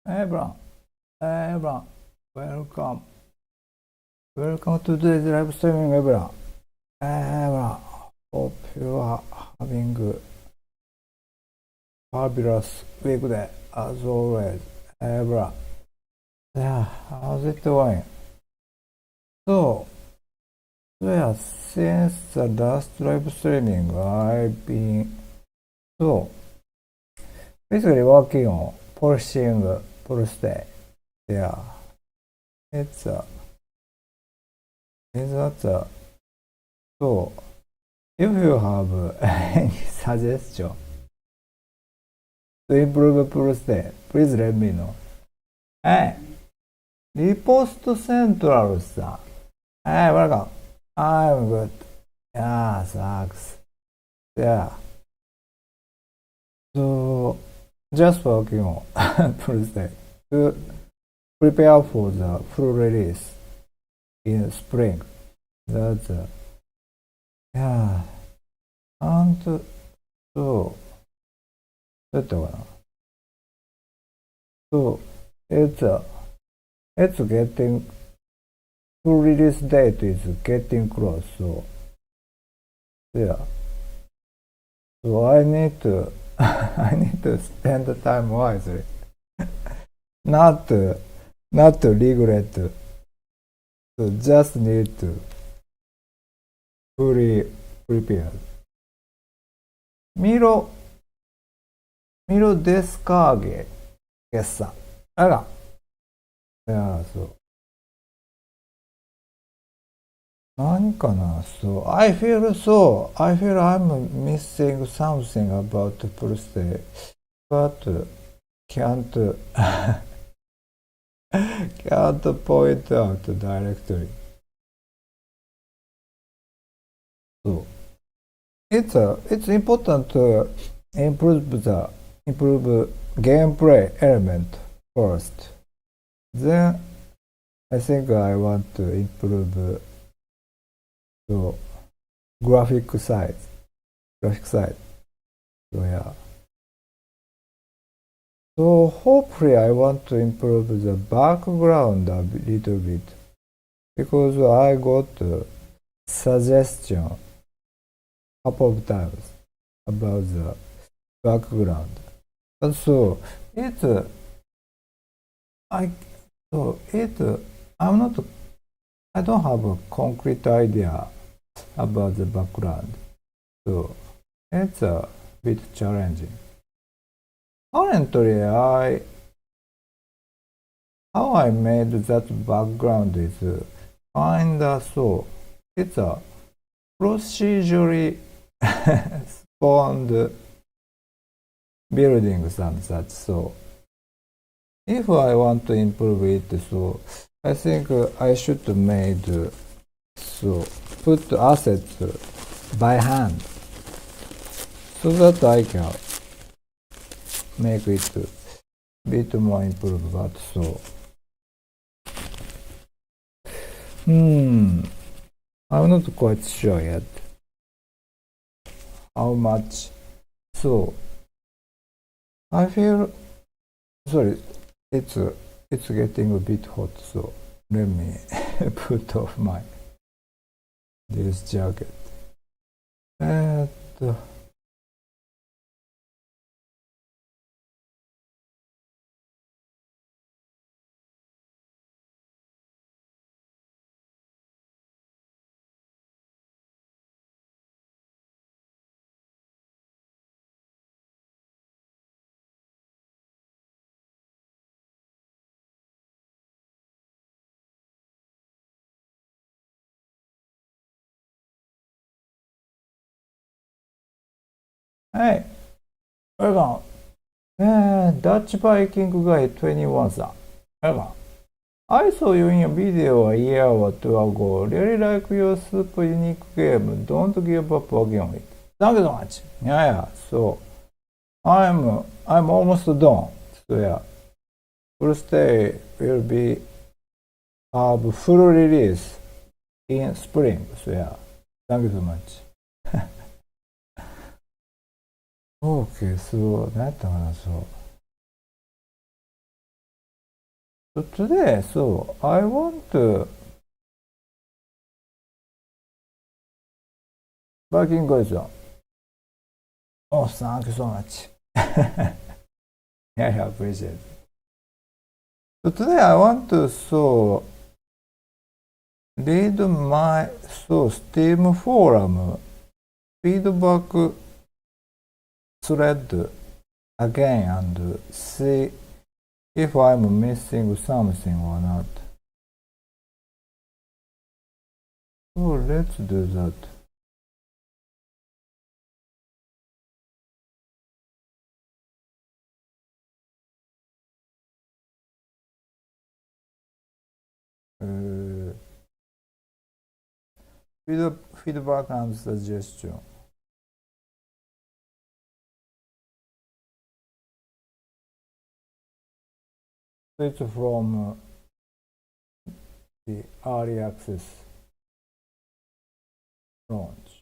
Everyone, everyone, welcome. Welcome to today's live streaming, everyone. Everyone, hope you are having a fabulous weekday as always. Everyone, yeah, how's it going? So, yeah, since the last live streaming, I've been basically working on polishing Stay. Yeah, it's so if you have any suggestion to improve Stay, please let me know. Hey, Repost Central さん。Hey, welcome. I'm good. Yeah, thanks. Yeah. So, just working on Stay to prepare for the full release in spring. That's yeah. And so, どうやったかな So, it's getting full release date is getting close. So, yeah. So I need to I need to spend the time wisely. not to regret. So just need to fully prepare. ミロデスカーゲ決算。あら。いや、そう。何かな、そう。I feel I'm missing something about Pulse, but can't point out directly. So it's important to improve gameplay element first. Then I think I want to improve the graphic side. So yeah. So hopefully I want to improve the background a little bit because I got a suggestion a couple of times about the background. And so I don't have a concrete idea about the background. So it's a bit challenging. Currently, how I made that background is kinda so. It's a procedurally spawned buildings and such. So if I want to improve it, so I think I should put assets by hand so that I can make it a bit more improved. But so I'm not quite sure yet how much. So I feel sorry. It's getting a bit hot, so let me put off this jacket. Hey, welcome. Dutch Viking guy 21 さん。Welcome. I saw you in a video a year or two ago. Really like your super unique game. Don't give up working on it. Thank you so much. Yeah. So I'm almost done. So yeah, full stay will be have full release in spring. So yeah, thank you so much. Okay, so 何やったかな、そう。So today, so I want to working question. Oh, thank you so much. Yeah, I appreciate it. So today I want to read my Steam forum feedback thread again and see if I'm missing something or not. So let's do that. Feedback and suggestion. It's from the early access launch.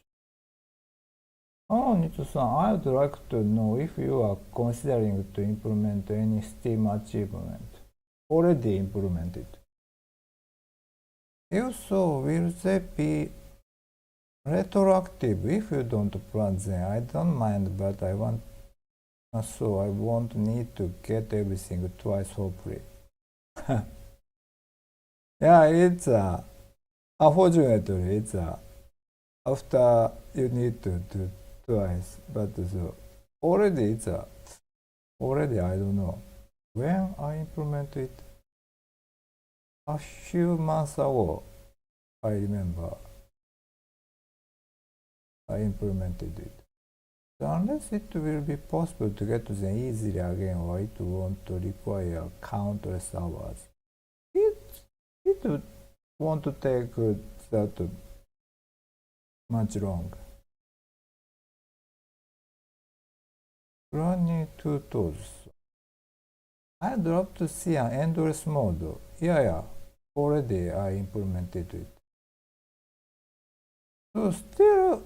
Oh, Nitsu-san, I would like to know if you are considering to implement any Steam achievement already implemented. If so, will they be retroactive? If you don't plan them, I don't mind, but I won't need to get everything twice, hopefully. Yeah, it's unfortunately, it's after you need to do twice, but so already already I don't know when I implement it. A few months ago, I remember I implemented it. So unless it will be possible to get them easily again, or it won't require countless hours, it won't take that much long. Running tutorials. I'd love to see an endless mode. Yeah, already I implemented it. So still,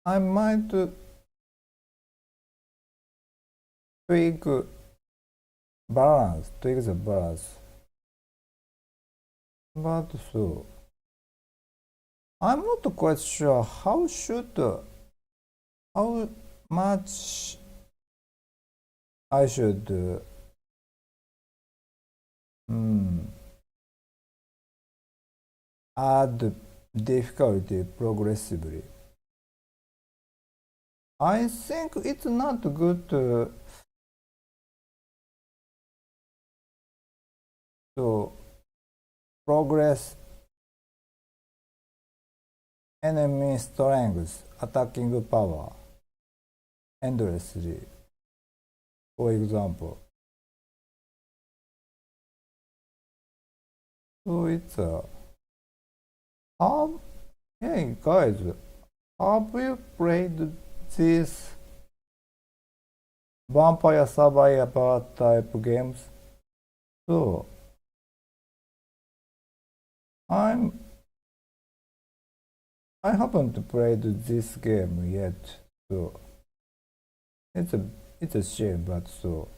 I might tweak the balance. But so, I'm not quite sure how much I should add difficulty progressively. I think it's not good to progress enemy strength, attacking power endlessly. For example, so it's hey guys, have you played these vampire survivor type games? So I haven't played this game yet, so it's a shame, but so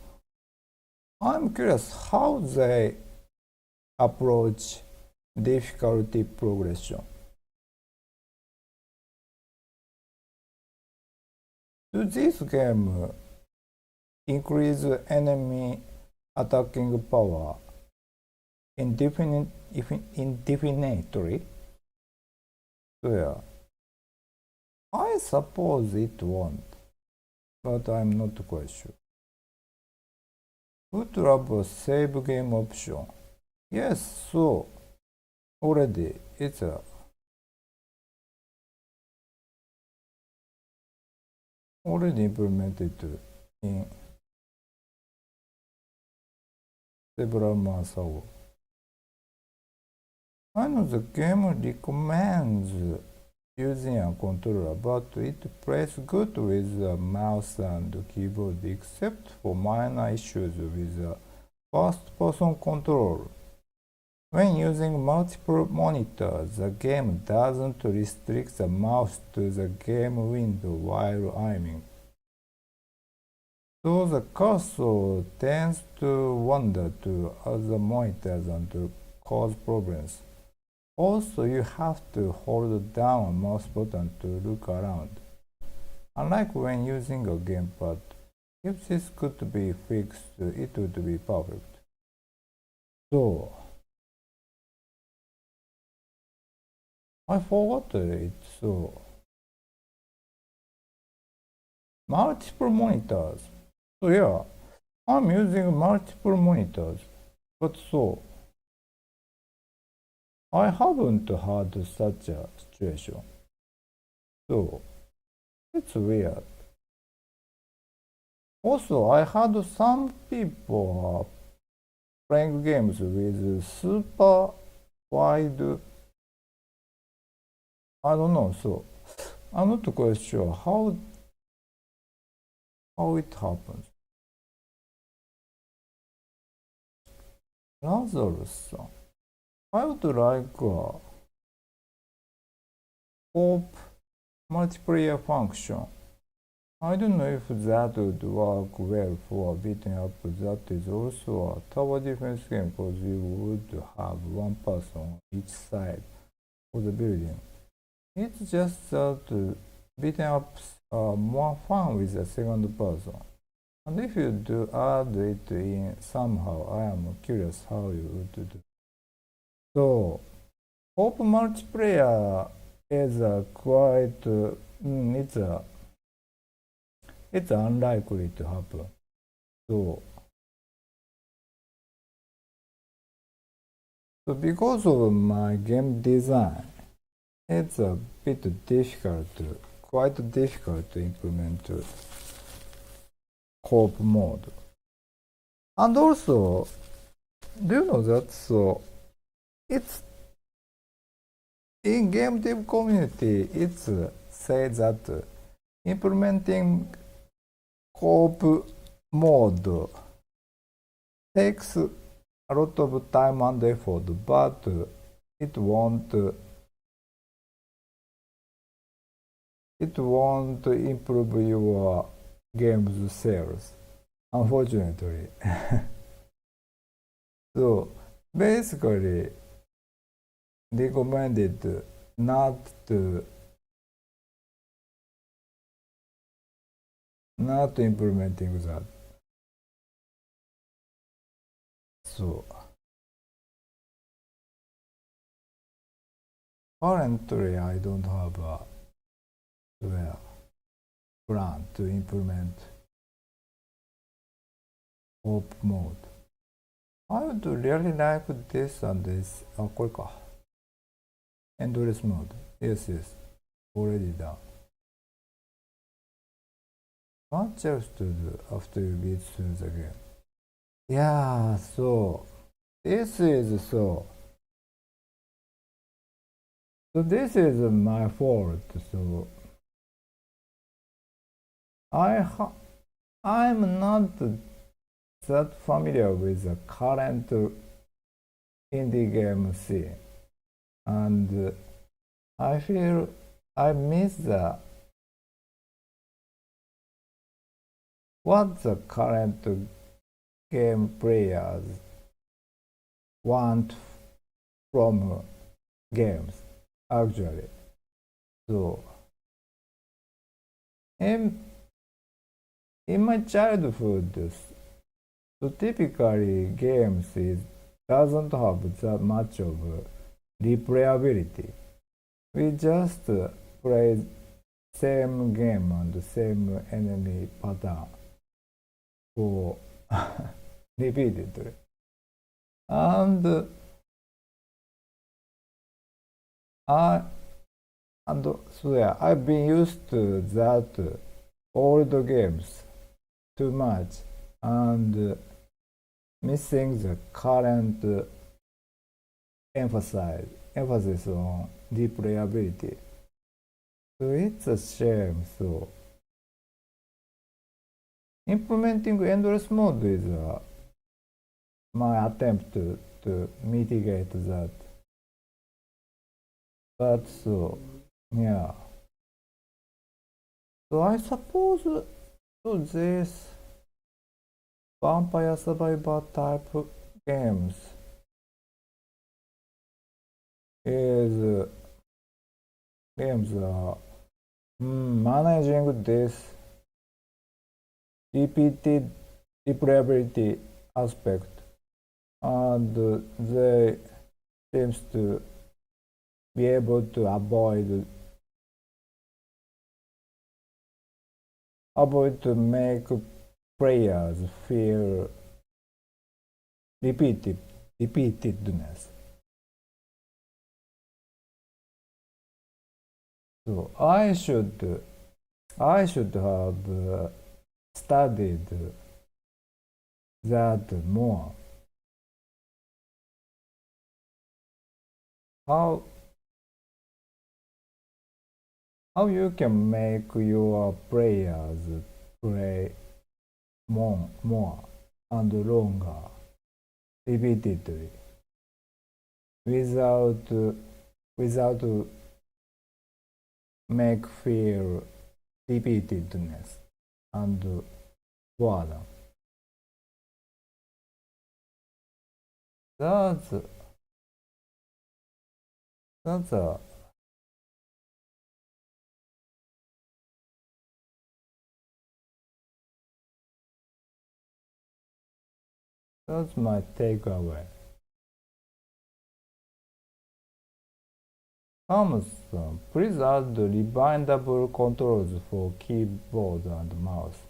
I'm curious how they approach difficulty progression. Do this game increase enemy attacking power indefinitely? Yeah. I suppose it won't, but I'm not quite sure. Would have a save game option? Yes, so already it's already implemented in several months ago. I know the game recommends using a controller, but it plays good with a mouse and keyboard except for minor issues with the first-person control. When using multiple monitors, the game doesn't restrict the mouse to the game window while aiming. So the cursor tends to wander to other monitors and cause problems. Also, you have to hold down a mouse button to look around. Unlike when using a gamepad, if this could be fixed, it would be perfect. So, I forgot it, so multiple monitors. So yeah, I'm using multiple monitors, but so I haven't had such a situation. So it's weird. Also, I had some people playing games with super wide. I don't know. So I'm not quite sure how it happens. Lazarus, I would like a hope multiplayer function. I don't know if that would work well for a beaten up that is also a tower defense game because you would have one person on each side of the building. It's just that beaten ups are more fun with a second person. And if you do add it in somehow, I am curious how you would do. So, hope multiplayer is it's unlikely to happen. So because of my game design, it's a bit quite difficult to implement co-op mode. And also, do you know that it's in game dev community, it's said that implementing co-op mode takes a lot of time and effort, but it won't improve your game's sales, unfortunately. So basically recommended not implementing that. So currently I don't have a plan to implement op mode. I would really like this and this. あ、これか。Endless mode. Yes, already done. What else to do after you beat through the game? Yeah, so this is this is my fault. So I'm not that familiar with the current indie game scene, and I feel I miss what the current game players want from games actually. So in my childhood, so typically games doesn't have that much of replayability. We just play same game and same enemy pattern for repeatedly. And so yeah, I've been used to that old games too much and missing the current emphasis on replayability. So it's a shame. So implementing endless mode is my attempt to mitigate that. But so, yeah. So I suppose so this vampire survivor type games is games are managing this repeated replayability aspect, and they seems to be able to avoid to make players feel repeatedness. So I should have studied that more. How you can make your players play more and longer repeatedly without make feel repeatedness and boredom. That's that's a that's my takeaway. Amazon, please add rewindable controls for keyboard and mouse.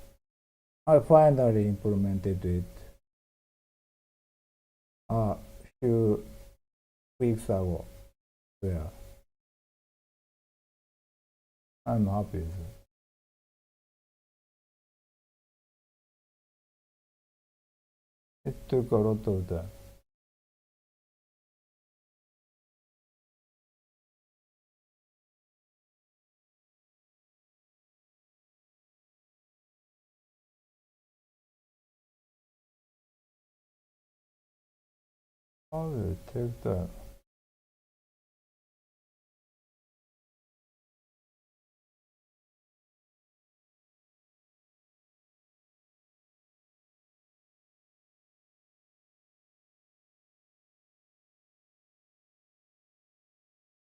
I finally implemented it a few weeks ago. Yeah, I'm happy with it. It took a lot of time. How will it take time?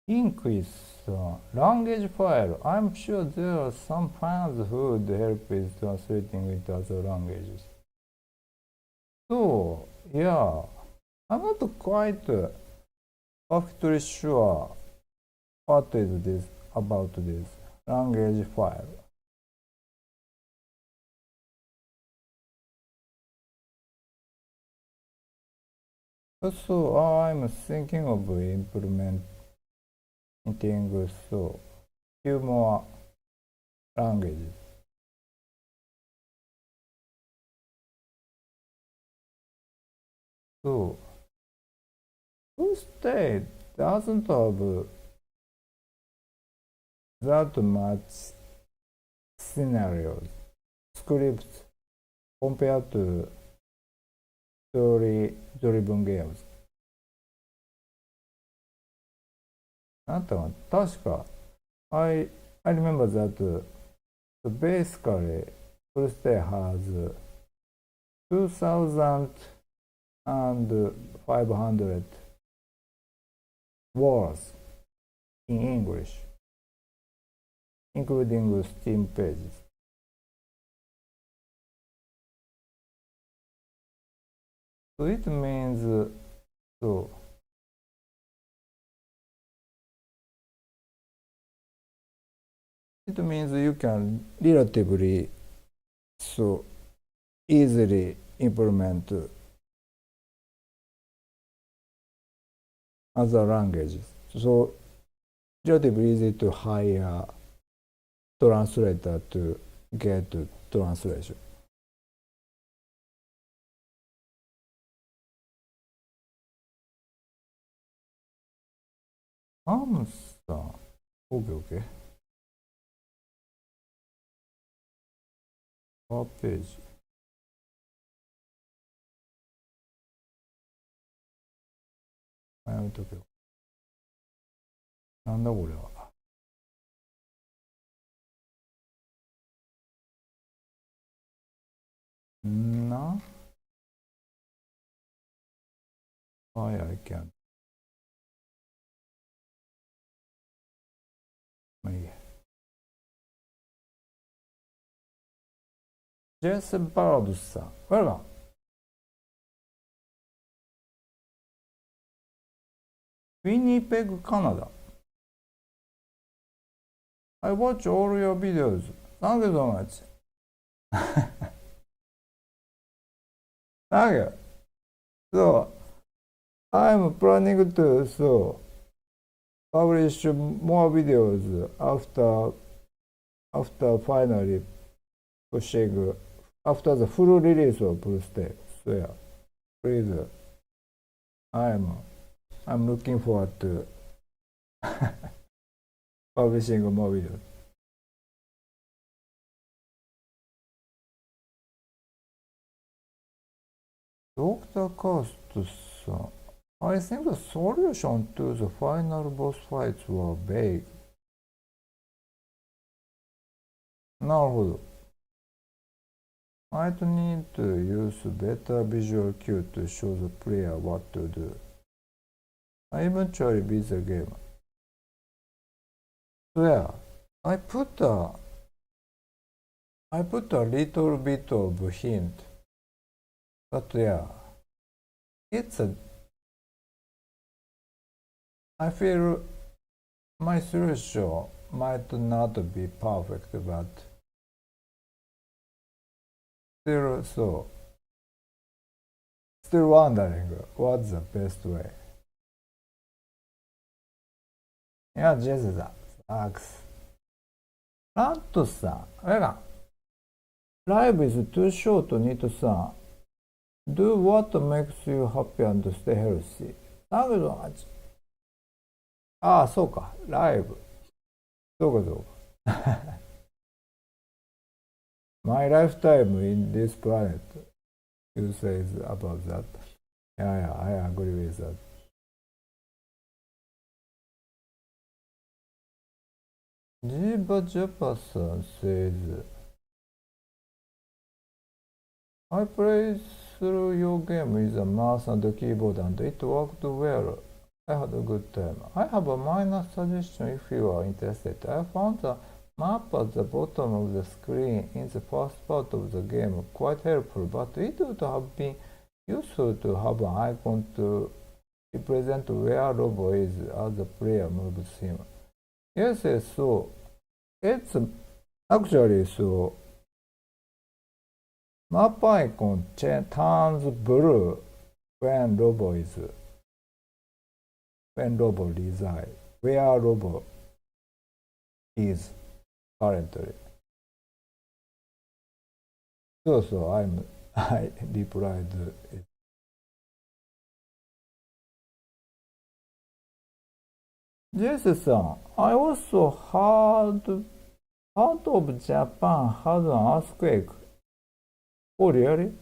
Increase language file. I'm sure there are some fans who would help with translating it other languages. So, yeah, I'm not quite perfectly sure what is this about this language file. So I'm thinking of implementing so few more languages. So Stay doesn't have that much scenarios, scripts compared to story-driven games. なんだか確か I remember that basically full stay has 2,500 words in English, including Steam pages. So it means so it means you can relatively so easily implement other languages. So relatively easy to hire translator to get translation. Amsa. Okay. What page? やめとけよ。なんだこれは。んなはい、I can. まあいいや。ジェス・バードさん。ウェルカム。ウィニーペグ、カナダ。I watch all your videos. Thank you so much. Thank you. So, I'm planning to publish more videos after finally pushing after the full release of Stay. So yeah, please, I'm looking forward to publishing more videos. Dr. Cast さん、I think the solution to the final boss fights were vague. なるほど。Might need to use better visual cue to show the player what to do. I eventually beat the game. So yeah, I put a little bit of hint, but yeah, I feel my solution might not be perfect, but still wondering what's the best way. いや、ジェズだ。サックス。ラントさん、あれが、Life is too short, need さん。Do what makes you happy and stay healthy. だけど、ああ、そうか。ライブ。そうか、そうか。My lifetime in this planet, you say about that. Yeah, I agree with that. Jiba Japa-san says, I played through your game with a mouse and a keyboard and it worked well. I had a good time. I have a minor suggestion if you are interested. I found the map at the bottom of the screen in the first part of the game quite helpful, but it would have been useful to have an icon to represent where Robo is as the player moves him. Yes, so it's actually so map icon turns blue when Robo resides, where Robo is currently. So I replied it. Jesse-san, I also heard part of Japan had an earthquake. Oh, really?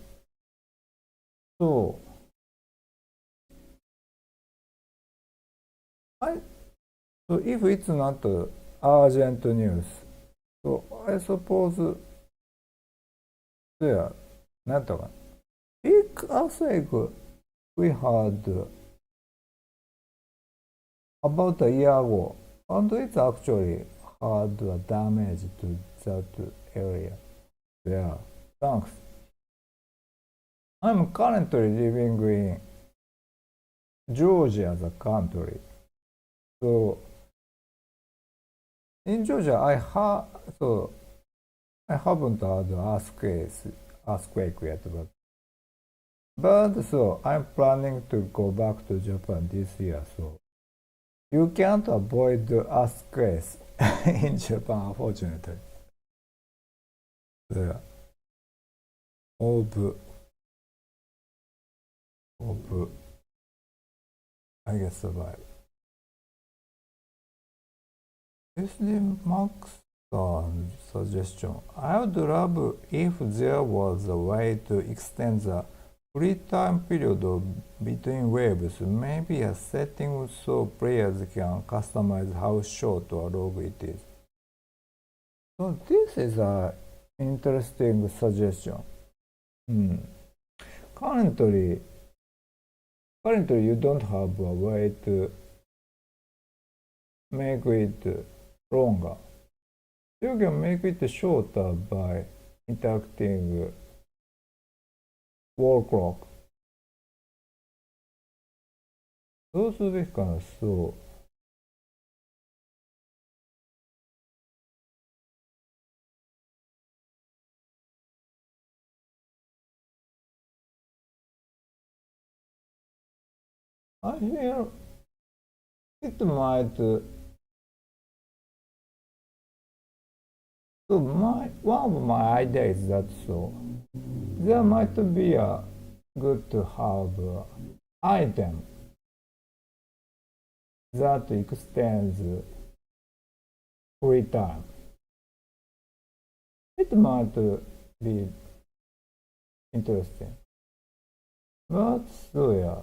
So, so if it's not urgent news, so I suppose there, なんとか。Big earthquake we had about a year ago, and it actually had a damage to that area. Yeah, thanks. I'm currently living in Georgia, the country. So in Georgia, I haven't had earthquake yet, but so I'm planning to go back to Japan this year. So you can't avoid the earthquakes in Japan, unfortunately. Yeah. I guess survive. SD Max suggestion. I would love if there was a way to extend the free time period between waves may be a setting so players can customize how short or long it is. So this is an interesting suggestion. Currently, you don't have a way to make it longer. You can make it shorter by interacting wall clock. どうするべきかな、そう。I feel it might. So one of my ideas is that there might be a good to have item that extends free time. It might be interesting. But so yeah.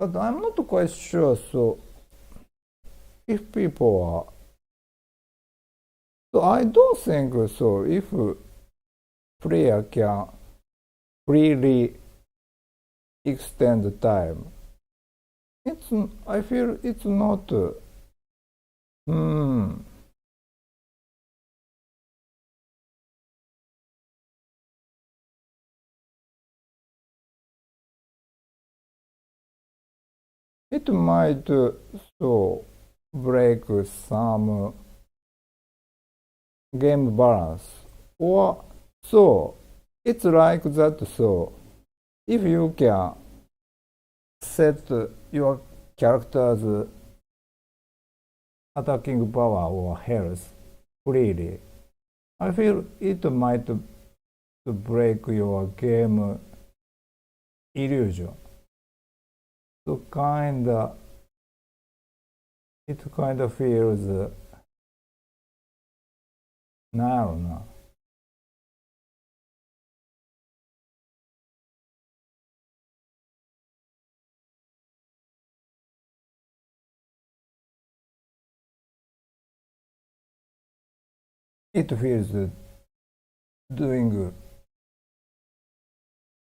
But I'm not quite sure. So if people are, so I don't think so. If player can freely extend the time, I feel it's not. It might break some game balance, or it's like that. So if you can set your character's attacking power or health freely, I feel it might break your game illusion. So it kind of feels narrow. It feels doing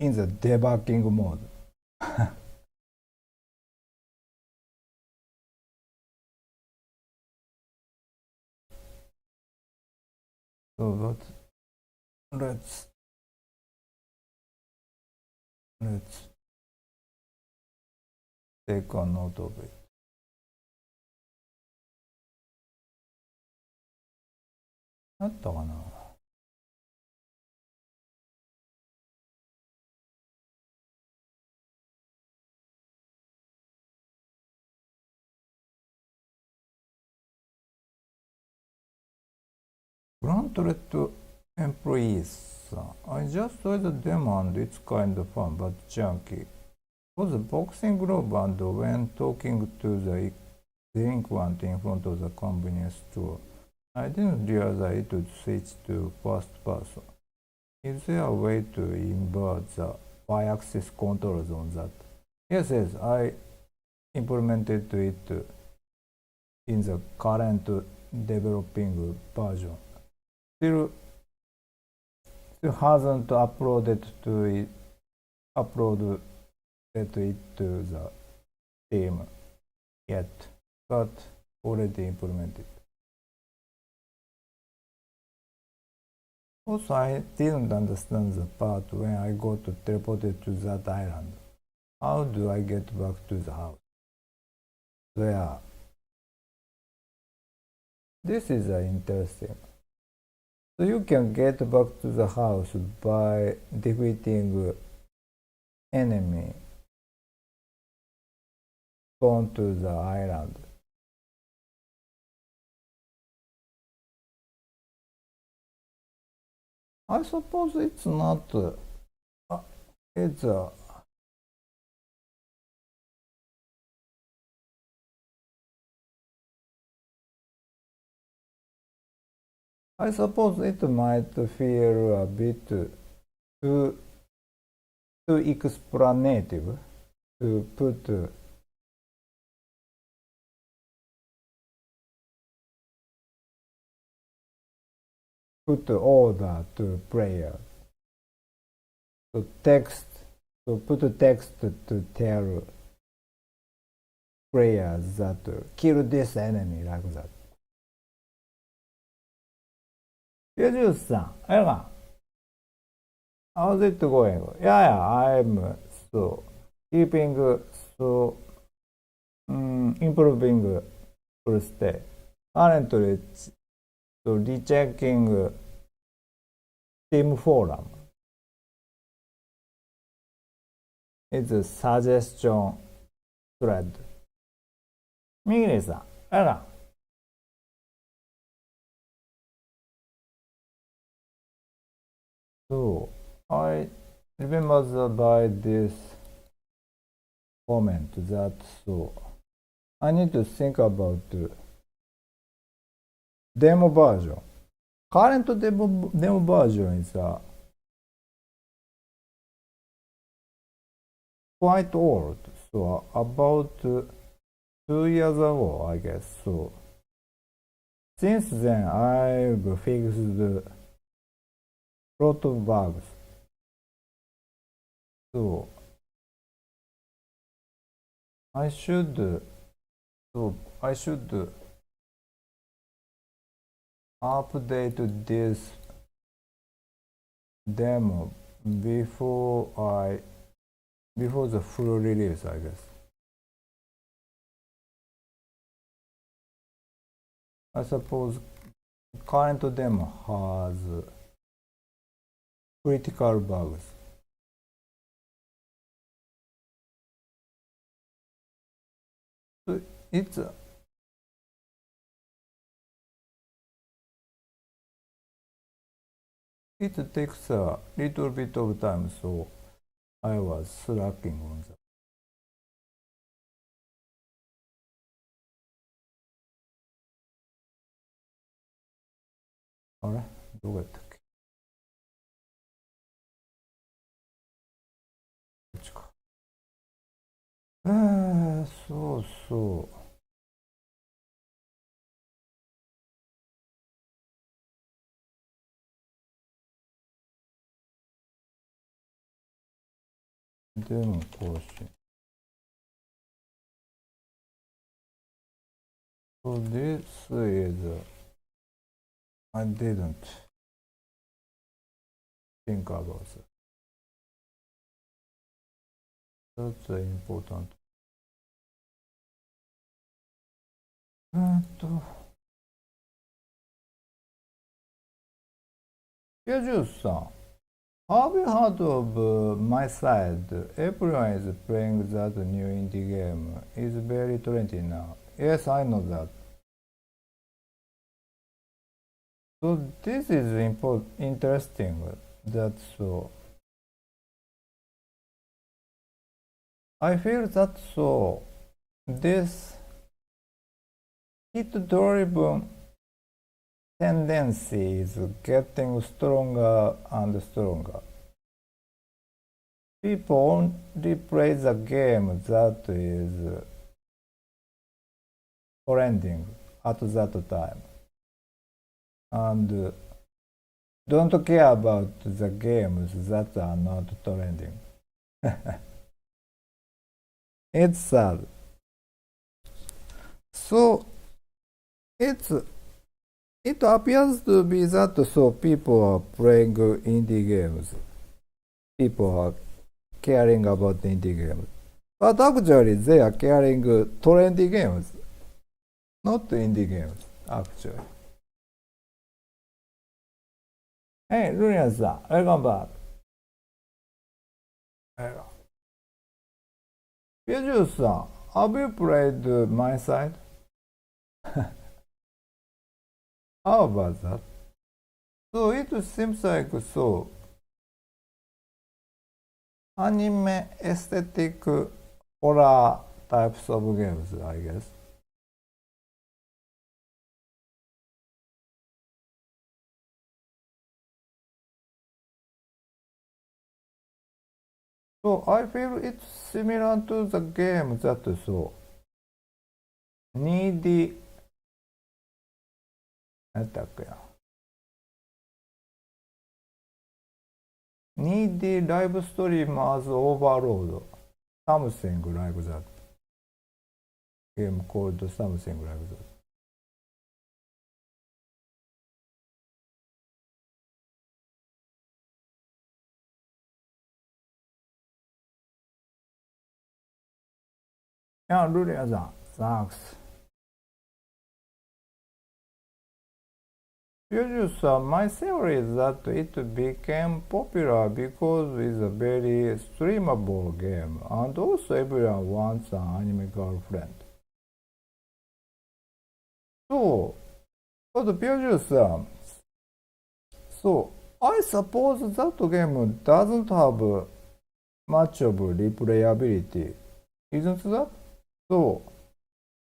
in the debugging mode. So let's take a note of it. あったかな。Granted employees, I just saw the demo and it's kind of fun but junky. Was a boxing glove and when talking to the delinquent in front of the convenience store, I didn't realize it would switch to first person. Is there a way to invert the y-axis controls on that? Yes, I implemented it in the current developing version. Still hasn't uploaded it to the team yet, but already implemented. Also, I didn't understand the part when I got teleported to that island. How do I get back to the house? There. This is interesting. So you can get back to the house by defeating enemy gone to the island. I suppose it's not. It's I suppose it might feel a bit too explanative to put order to prayer. To put text to tell prayers that kill this enemy like that. 93 さん、Elgan, how's it going? Yeah, I'm so keeping so improving full stay. Currently, so rechecking Steam forum. It's a suggestion thread. ミギリさん、Elgan. So, I remember by this comment that so I need to think about demo version. Current demo version is quite old, so about 2 years ago, I guess. So since then, I've fixed lot of bugs. So I should update this demo before the full release, I guess. I suppose current demo has critical bugs. So it takes a little bit of time, so I was slacking on that. あれどこやったっけこっちか。そうそう。でも更新。So this is I didn't think about that. That's important. ヤジュースさん、Have you heard of my side? Everyone is playing that new indie game. It's very trendy now. Yes, I know that. So this is interesting. That's so. I feel that so. This hit-driven tendency is getting stronger and stronger. People only play the game that is trending at that time, and don't care about the games that are not trending. It's sad. So it appears to be that so people are playing indie games. People are caring about indie games. But actually they are caring trendy games, not indie games, actually. Hey, Lunian-san, welcome back. Piagius-san, have you played my side? How about that? So it seems like so anime aesthetic horror types of games, I guess. So I feel it's similar to the game that so needy 何だっけな needy live streamers overload something like that game called something like that. Yeah, Luria-san, thanks. Yuju-san, my theory is that it became popular because it's a very streamable game, and also everyone wants an anime girlfriend. So, but Yuju-san, so I suppose that game doesn't have much of replayability, isn't that? So,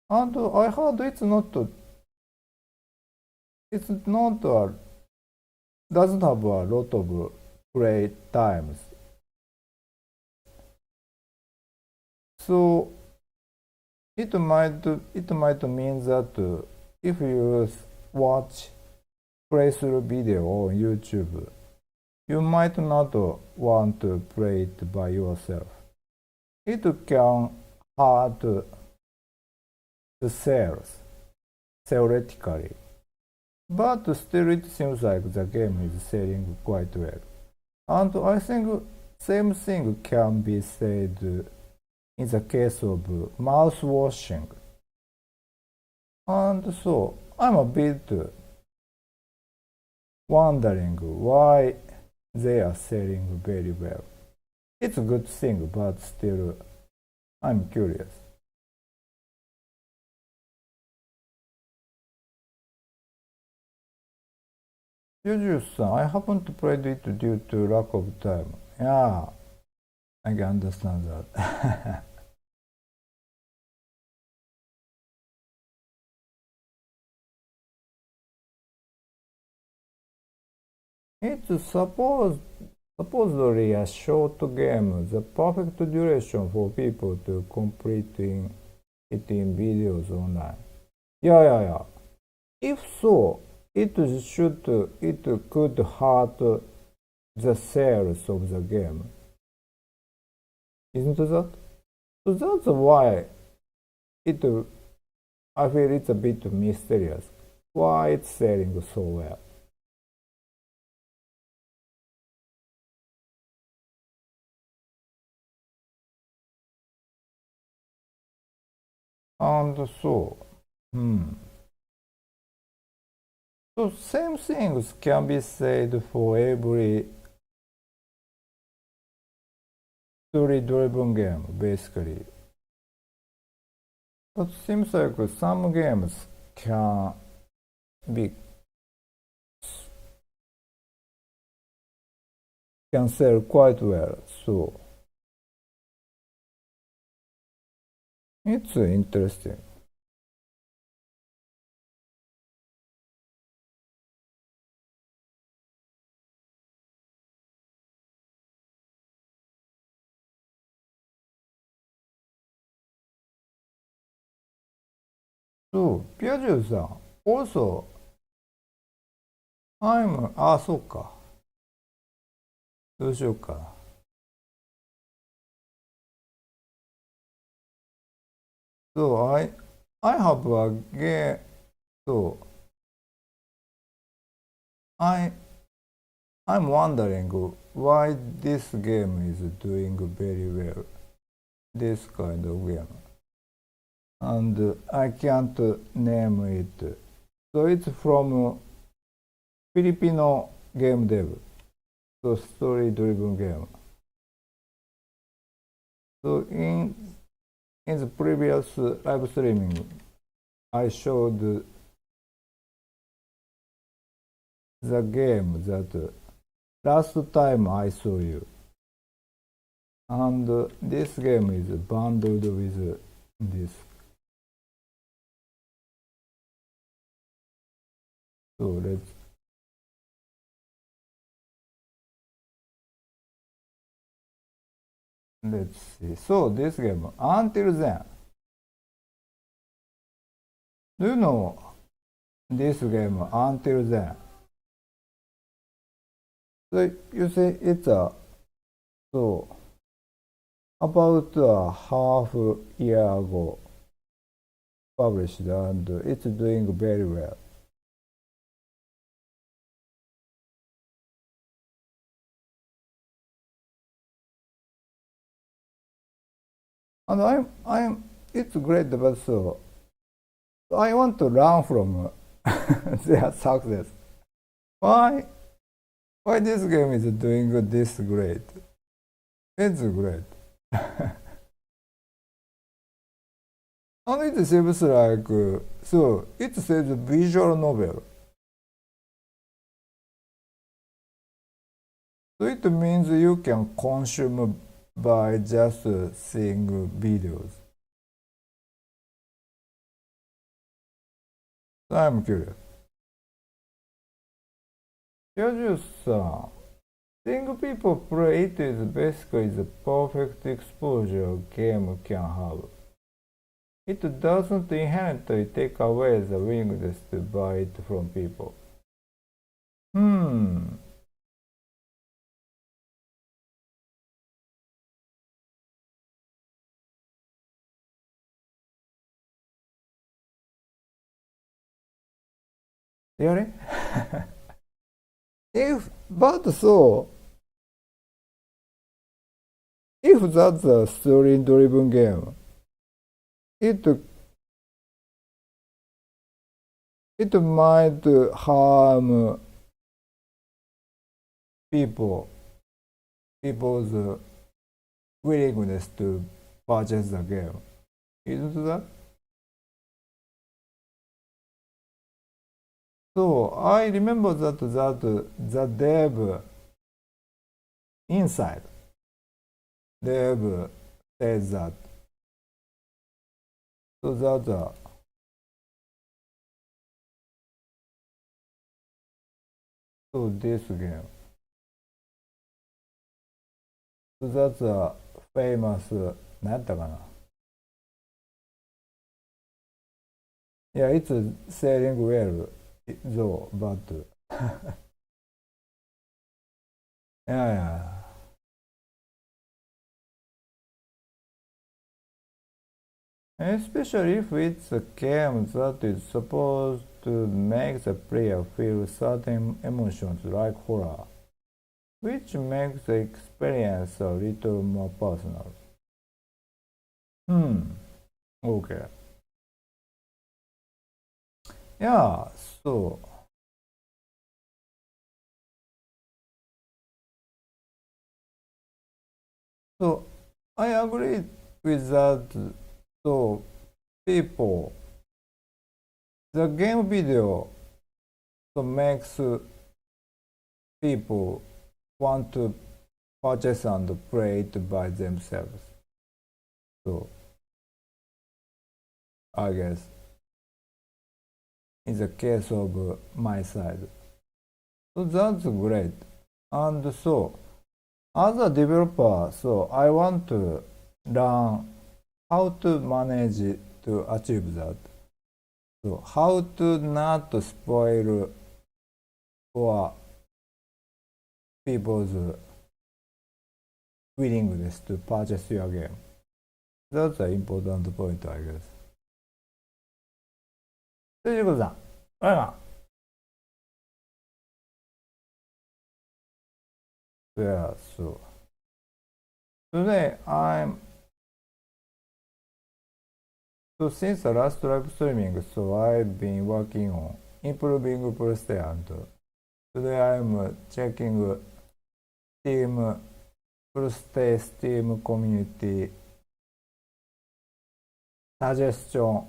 and I heard it's not doesn't have a lot of play times. So it might mean that if you watch playthrough video on YouTube, you might not want to play it by yourself. It can hurt the sales theoretically, but still it seems like the game is selling quite well. And I think same thing can be said in the case of mouth washing. And so I'm a bit wondering why they are selling very well. It's a good thing, but still I'm curious. Juju-san, I haven't played it due to lack of time. Yeah, I can understand that. It's supposedly a short game, the perfect duration for people to complete it in videos online. Yeah. If so, it could hurt the sales of the game. Isn't that? So that's why it I feel it's a bit mysterious why it's selling so well. And so, So same things can be said for every story-driven game, basically. But seems like some games be can sell quite well, so it's interesting. So, Piaggio-san, also,そうか。どうしようかな。So, I have a game, so, I'm wondering why this game is doing very well, this kind of game. And I can't name it. So it's from Filipino game dev, so story-driven game. So in the previous live streaming, I showed the game that last time I saw you. And this game is bundled with this. So let's let's see. So this game, until then, do you know this game until then? So you see it's so about a half year ago published and it's doing very well. And it's great, but so I want to learn from their success. Why this game is doing this great? It's great. And it seems like, so it says visual novel. So it means you can consume by just seeing videos. So I'm curious. Yoju-san, seeing people play it is basically the perfect exposure a game can have. It doesn't inherently take away the willingness to buy it from people. Really? If that's a story-driven game, it might harm people's willingness to purchase the game. Isn't that? So I remember that the dev inside says that. So that so this game. So that's a famous 何やったかな? Yeah, it's selling well though, but yeah. Especially if it's a game that is supposed to make the player feel certain emotions like horror, which makes the experience a little more personal. Okay. Yeah, so I agree with that. So the game video makes people want to purchase and play it by themselves. So I guess in the case of my side. So that's great. And so as a developer, so I want to learn how to manage to achieve that. So how to not spoil for people's willingness to purchase your game. That's an important point, I guess. ということだ。Yeah, so today since the last live streaming, so I've been working on improving Prestay, and today I'm checking Steam Prestay Steam community suggestion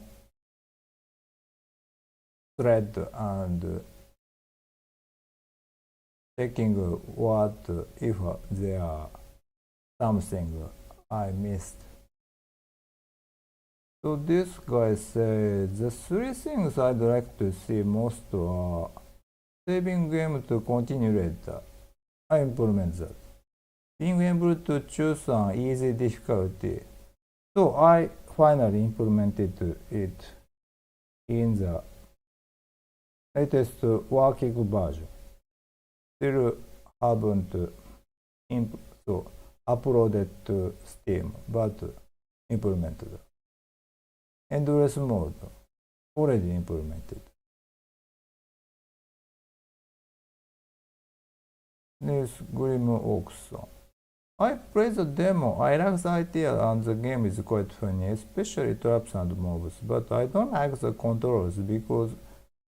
thread and checking what if there are something I missed. So this guy says the three things I'd like to see most are saving game to continue later. I implement that. being able to choose an easy difficulty. So I finally implemented it in the latest working version. Still haven't uploaded to Steam, but implemented. Endless mode already implemented. This Grim Oxon. I played the demo. I like the idea and the game is quite funny, especially traps and mobs, but I don't like the controls because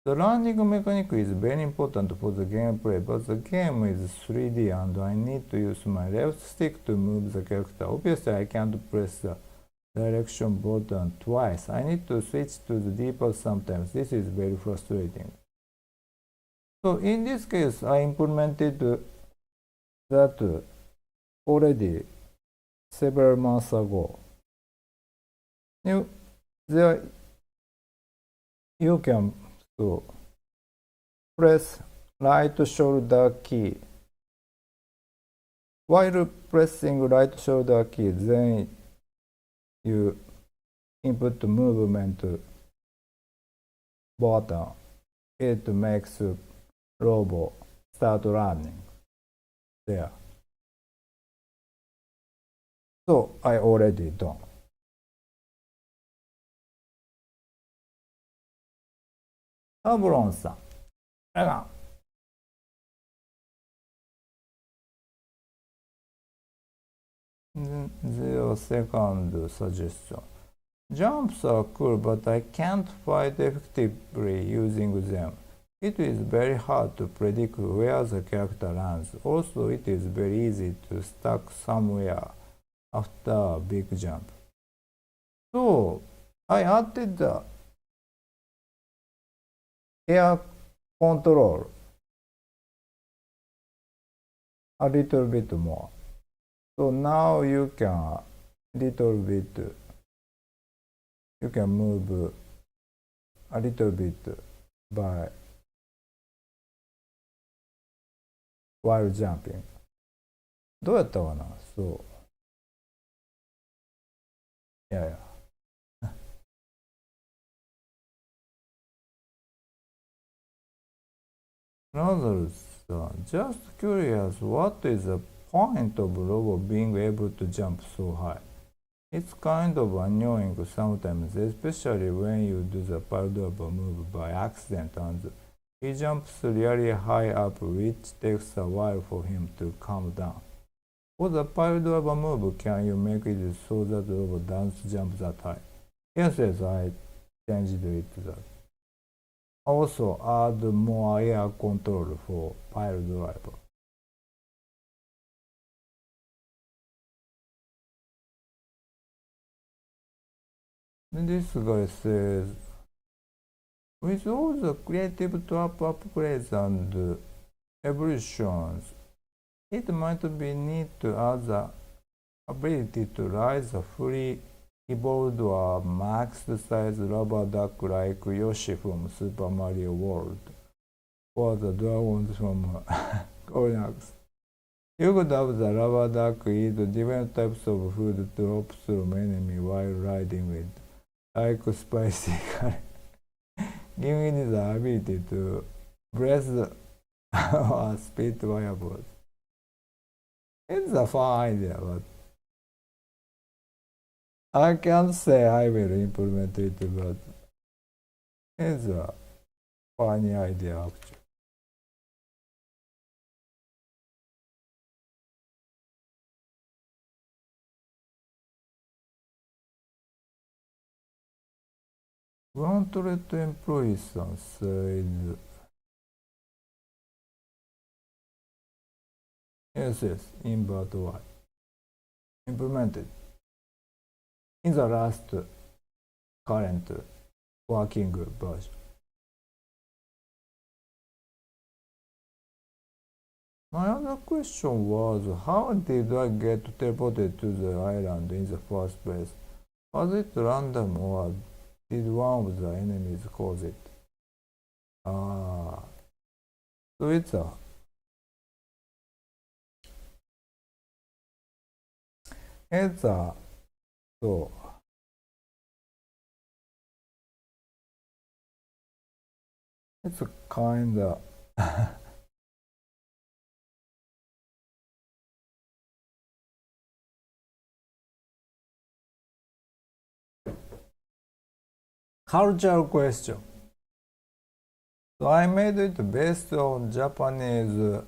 the landing mechanic is very important for the gameplay, but the game is 3D and I need to use my left stick to move the character. Obviously, I can't press the direction button twice. I need to switch to the D-pad sometimes. This is very frustrating. So in this case, I implemented that already several months ago. There you can press right shoulder key. While pressing right shoulder key, then you input movement button. It makes robot start running. There. So I already done. Ablon-san. 0-second suggestion. Jumps are cool, but I can't fight effectively using them. It is very hard to predict where the character lands. Also, it is very easy to stuck somewhere after a big jump. So, I added the air control a little bit more. So now you can move a little bit while jumping. どうやったかな？そう。いやいや。Just curious, what is the point of robot being able to jump so high? It's kind of annoying sometimes, especially when you do the pile-driver move by accident and he jumps really high up, which takes a while for him to come down. For the pile-driver move, can you make it so that the robot doesn't jump that high? Yes, I changed it that. Also, add more air control for pile-driver. This guy says, with all the creative trap upgrades and evolutions, it might be neat to add the ability to rise a fully evolved or max-size rubber duck like Yoshi from Super Mario World, or the dragons from Korean. You could have the rubber duck eat different types of food drops from enemy while riding it, like spicy curry, giving it the ability to breath or spit fireballs. It's a fun idea, but I can't say I will implement it, but it's a funny idea actually. Gauntlet employees said, yes, invert Y. Implemented in the last current working version. My other question was, how did I get teleported to the island in the first place? Was it random or did one of the enemies cause it? So it's It's so it's kinda cultural question. So I made it based on Japanese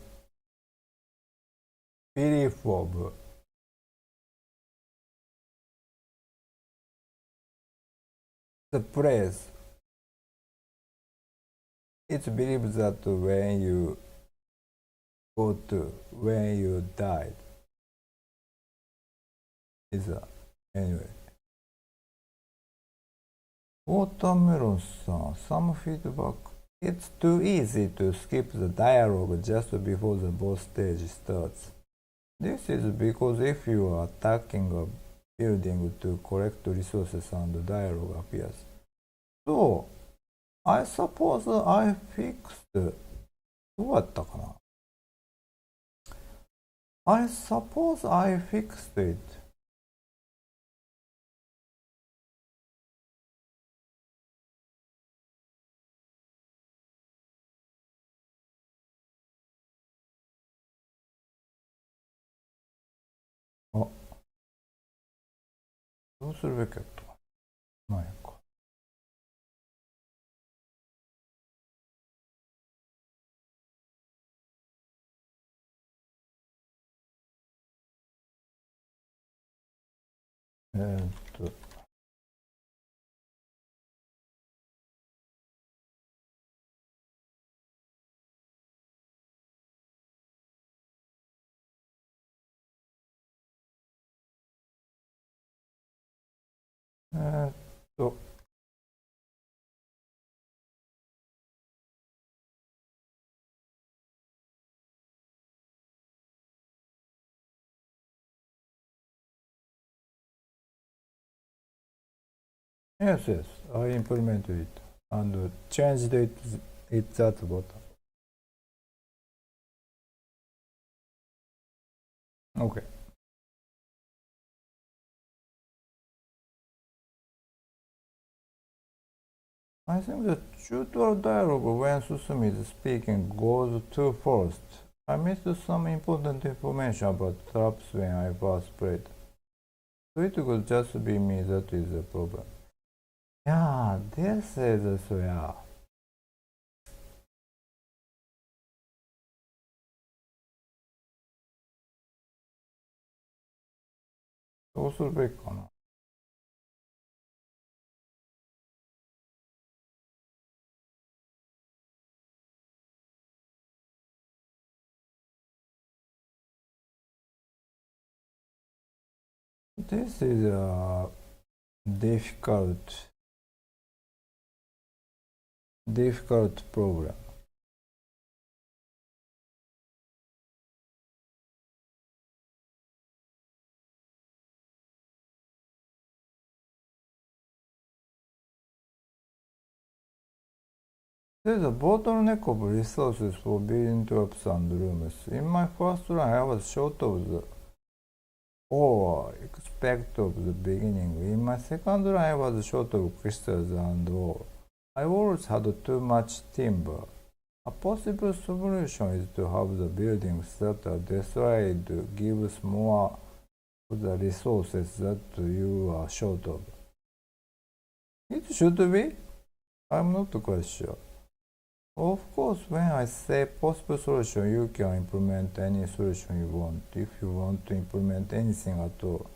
belief of the place. It's believed that when you when you died, is anyway. Watermelon san, some feedback. It's too easy to skip the dialogue just before the boss stage starts. This is because if you are attacking a building to collect resources and dialogue appears. So, I suppose I fixed. どうやったかな I suppose I fixed it. あ、どうするべきやったかな。なんやか。えーっと。えーっと。Yes, yes, I implemented it and changed it at the bottom. Okay. I think the tutorial dialogue when Susumi is speaking goes too fast. I missed some important information about traps when I first played. So it could just be me that is the problem. Yeah, this is so yeah. どうするべきかな。This is a difficult problem. There's a bottleneck of resources for building traps and rooms. In my first run, I was short of the ore expect of the beginning. In my second run, I was short of crystals and ore. I always had too much timber. A possible solution is to have the buildings that are destroyed gives more of the resources that you are short of. It should be? I'm not quite sure. Of course, when I say possible solution, you can implement any solution you want. If you want to implement anything at all,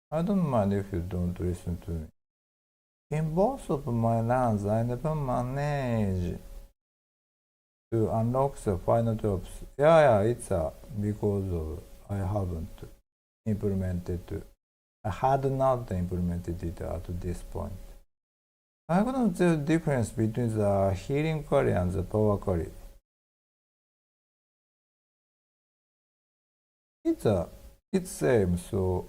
I don't mind if you don't listen to me. In both of my runs, I never manage to unlock the final drops. Yeah, it's because of I haven't implemented. I had not implemented it at this point. I couldn't tell the difference between the healing curry and the power curry. It's same, so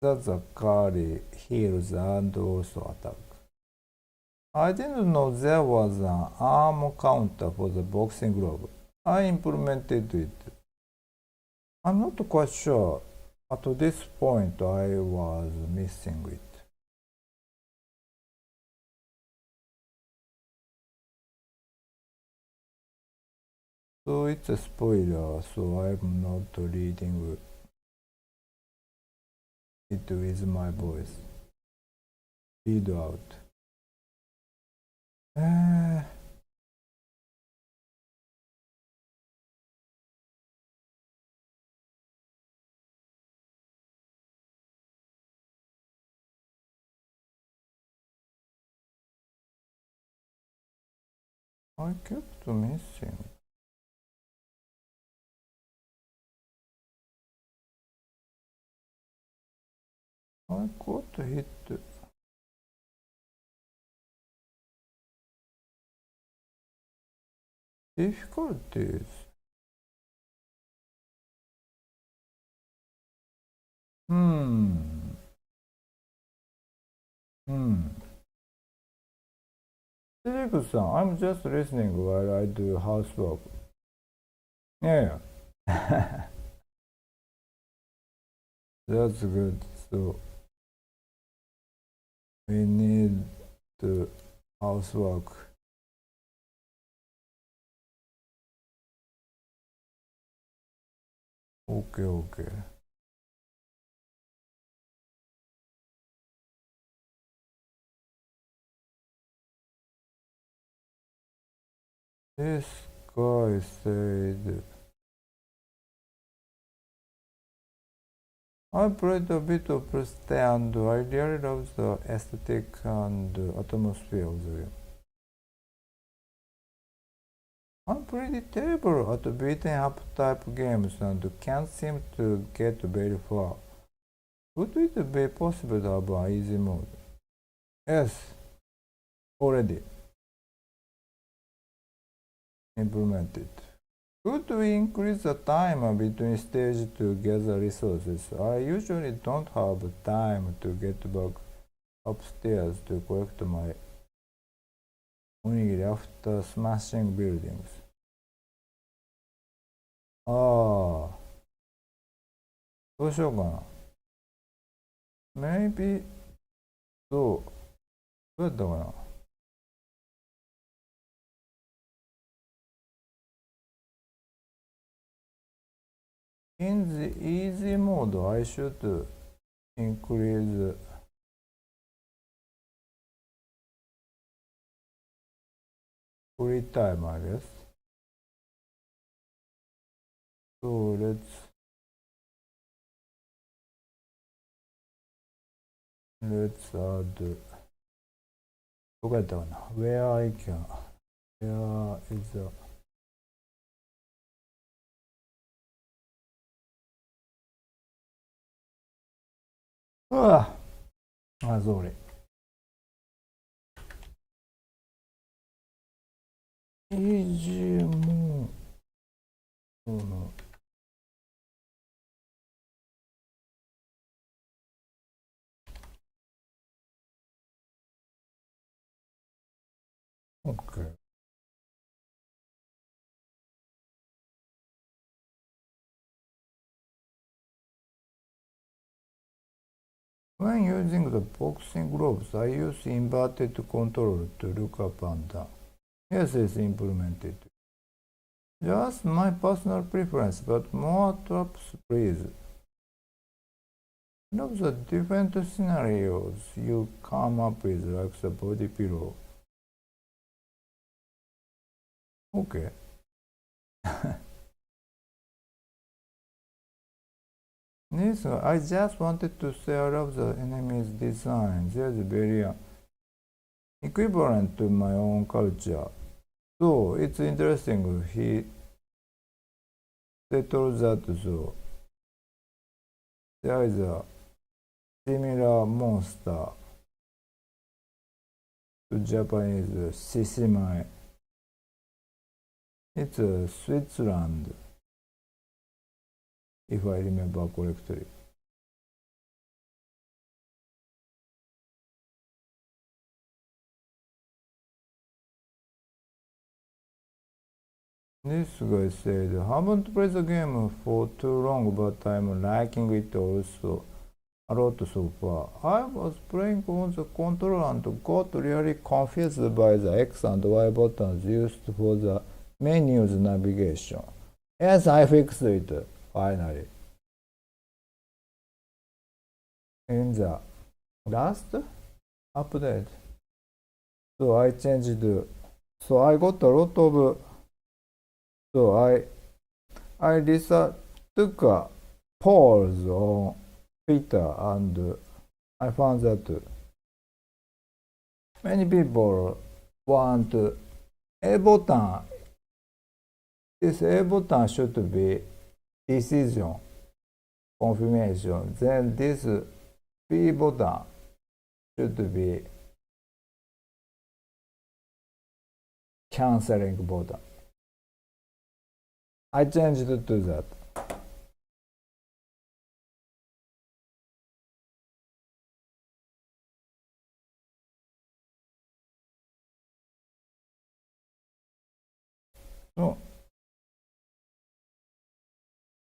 that the curry heals and also attack. I didn't know there was an arm counter for the boxing glove. I implemented it. I'm not quite sure At this point, I was missing it. So it's a spoiler, so I'm not reading it with my voice. Read out. I kept missing. I got hit. Difficulties. Hmm. Fujiko-san, I'm just listening while I do housework. Yeah. That's good. So we need the housework. Okay. This guy said, I played a bit of Preste and I really love the aesthetic and atmosphere of the game. I'm pretty terrible at beating up type games and can't seem to get very far. Would it be possible to have an easy mode? Yes, already implemented. Could we increase the time between stages to gather resources? I usually don't have time to get back upstairs to collect my onigiri after smashing buildings.ああ、どうしようかな。Maybe どうやったかな。In the easy mode, I should increase free time, I guess. So let's add どこやったかな Where I can Where is the sorry. Easy mode. Okay. When using the boxing gloves, I use inverted control to look up and down. Yes, it's implemented. Just my personal preference, but more traps, please. Love the different scenarios you come up with, like the body pillow. Okay. I just wanted to say I love the enemy's design. There's very equivalent to my own culture. So it's interesting. He settled that so there is a similar monster to Japanese Sishimae. It's Switzerland, if I remember correctly. This guy said, haven't played the game for too long, but I'm liking it also a lot so far. I was playing on the controller and got really confused by the X and Y buttons used for the menu's navigation. Yes, I fixed it, finally. In the last update. So I changed, so I got a lot of, so I took a pause on Twitter and I found that many people want A button. This A button should be decision confirmation. Then this B button should be canceling button. I changed to that. So,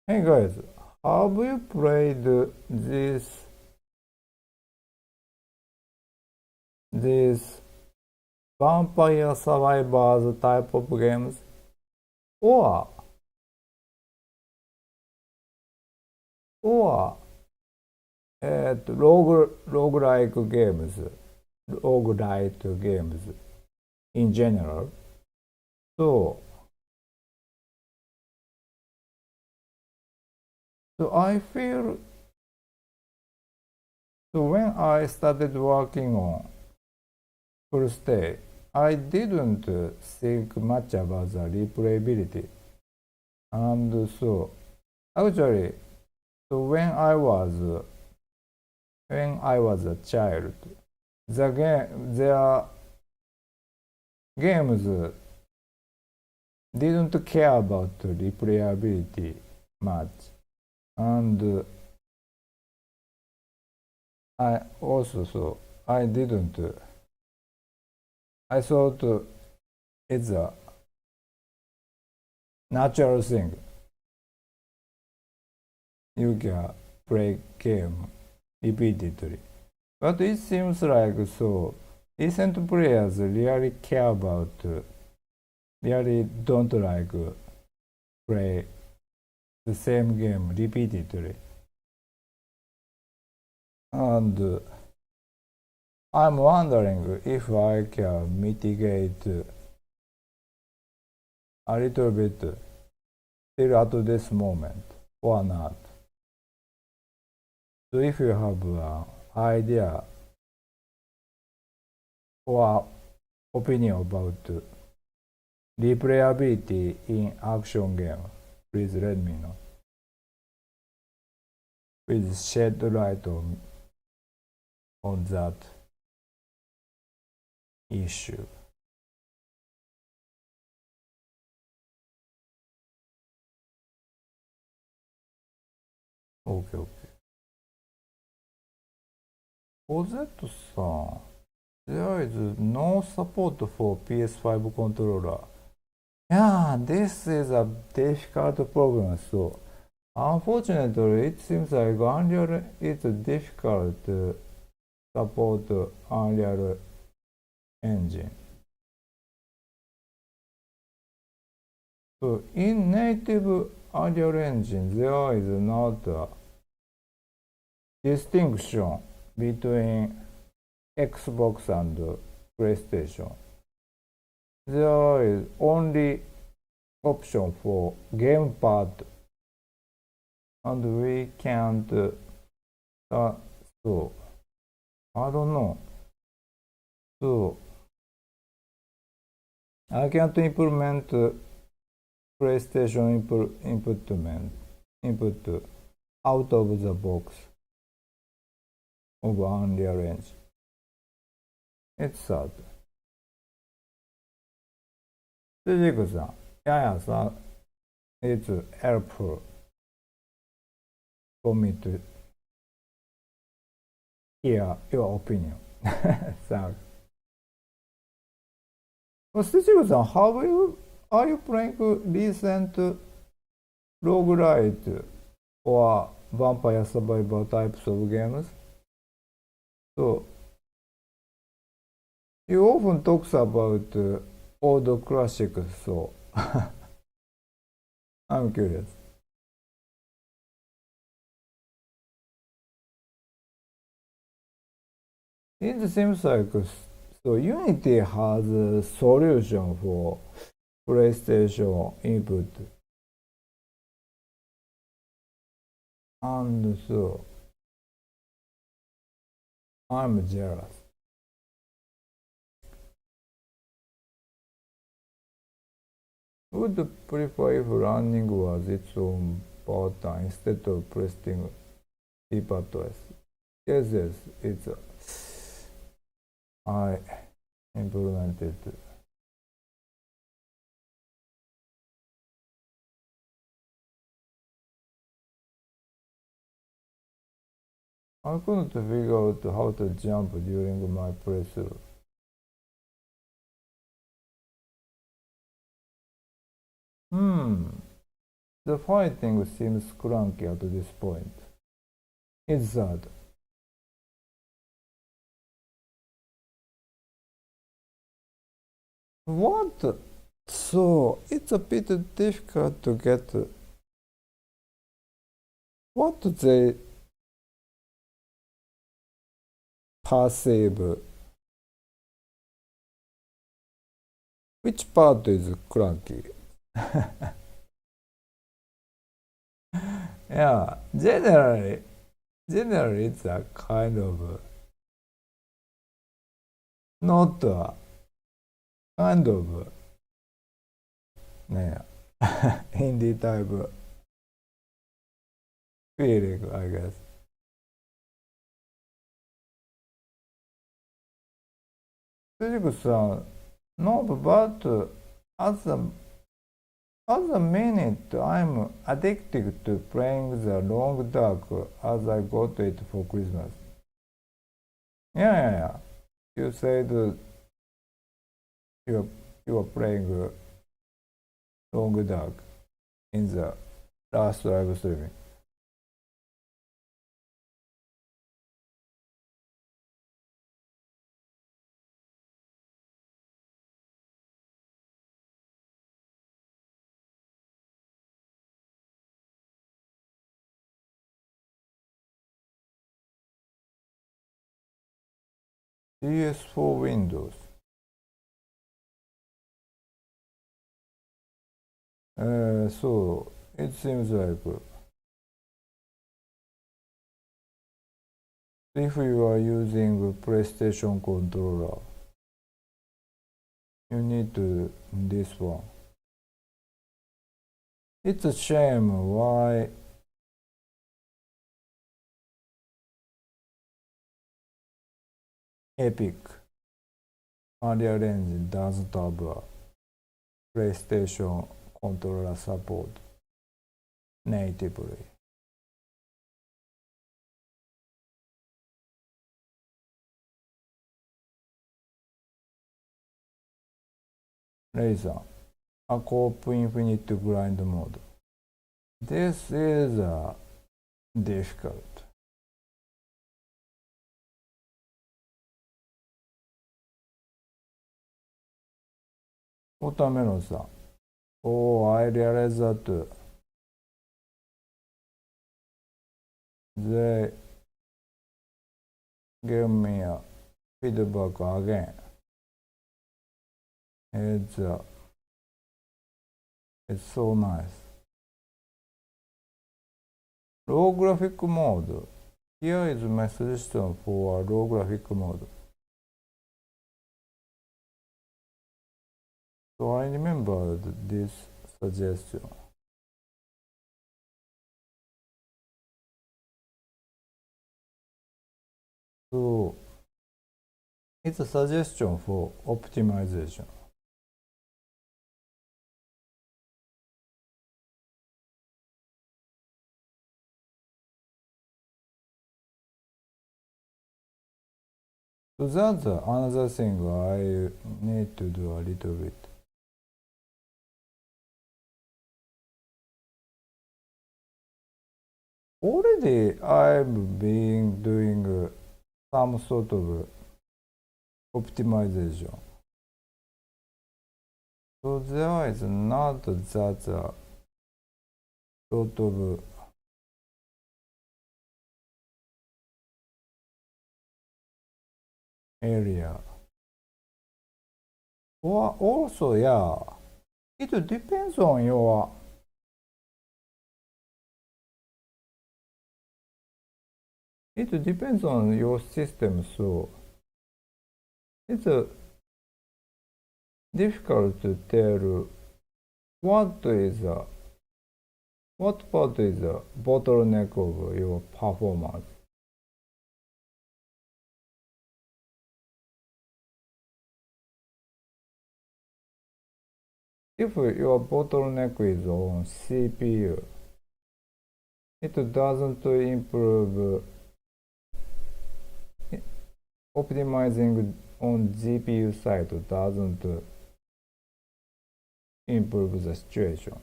hey guys, have you played this vampire survivors type of games? Or roguelike games in general. So I feel, so when I started working on full stay, I didn't think much about the replayability. And so actually, so when I was a child, their games didn't care about replayability much. And I also so I didn't. I thought it's a natural thing. You can play game repeatedly, but it seems like so recent players really care about, really don't like play the same game repeatedly. And I'm wondering if I can mitigate a little bit still at this moment or not. So if you have an idea or opinion about replayability in action game, please let me know. Please shed light on that issue. Okay. For that さ、there is no support for PS5 controller. Yeah, this is a difficult problem. So, unfortunately, it seems like Unreal is difficult to support Unreal Engine. So, in native Unreal Engine, there is not a distinction between Xbox and PlayStation. There is only option for gamepad, and we can't. So I don't know. So I can't implement PlayStation input out of the box of Unreal Engine. It's sad. で、ジェイクさん、ややさ、it's helpful for me to hear your opinion. Thanks. Well, Steve さん、have you are you playing recent roguelite or vampire survivor types of games? So you often talk about old classics, so I'm curious. It seems like so Unity has a solution for PlayStation input, and so I'm jealous. Would prefer if running was its own button instead of pressing keypad. Yes, yes, it's I implemented. I couldn't figure out how to jump during my playthrough. Hmm, the fighting seems clunky at this point. It's sad. What? So it's a bit difficult to get what they perceive. Which part is clunky? Yeah, generally it's a kind of not a kind of ね indie type feeling, I guess. 藤子さん、no, but as a minute, I'm addicted to playing the long dark as I got it for Christmas. Yeah. You said you are playing long dark in the last live streaming. PS4 Windows. So it seems like if you are using a PlayStation controller, you need this one. It's a shame why Epic Unreal Engine doesn't have a PlayStation controller support natively. レイさん、a Coop Infinite Grind Mode. This is difficult. オタメロンさん。Oh, I realize that they gave me a feedback again. It's so nice. Low graphic mode. Here is my suggestion for a low graphic mode. So I remembered this suggestion. So it's a suggestion for optimization. So that's another thing I need to do a little bit. already I've been doing some sort of optimization. So there is not that lot of area. Or also, yeah, it depends on your system. So it's difficult to tell what part is the bottleneck of your performance. If your bottleneck is on CPU, it doesn't improve. Optimizing on GPU side doesn't improve the situation.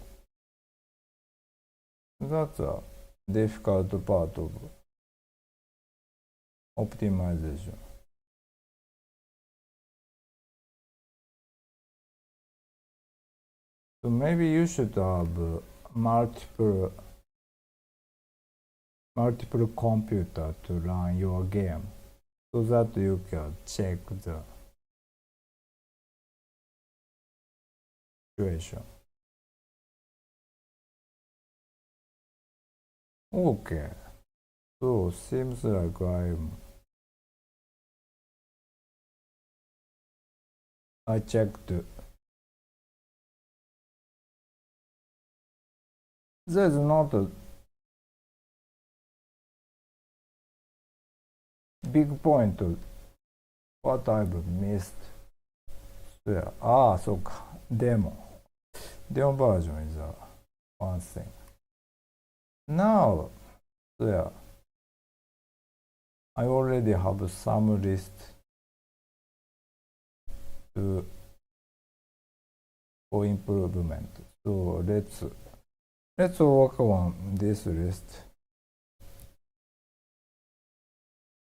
That's a difficult part of optimization. So maybe you should have multiple computer to run your game so that you can check the situation. Okay, so seems like I checked. There's not a big point what I've missed. Yeah. So demo version is one thing. Now, yeah, I already have some list for improvement. So let's work on this list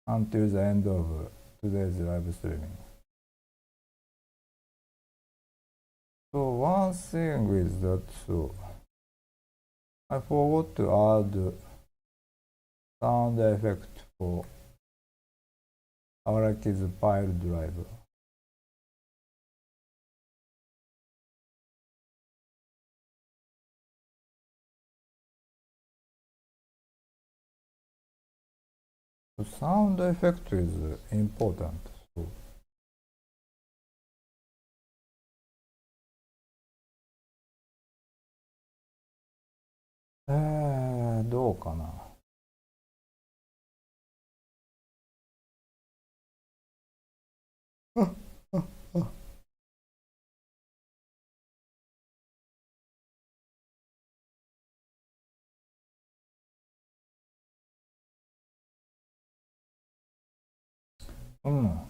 until the end of today's live streaming. So one thing is that I forgot to add sound effect for Araki's file driver. The sound effect is important.どうかな。うん。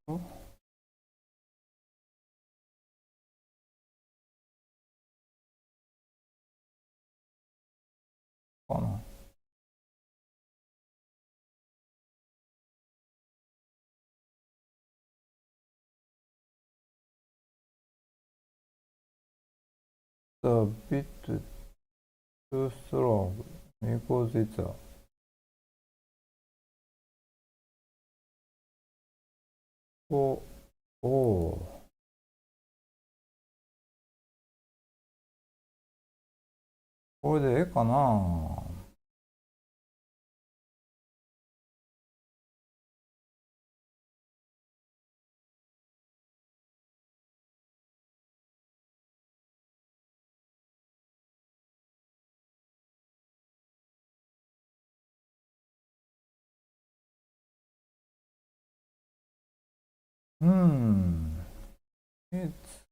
と、かな。The bit too strong because it's aここれでええかな。It's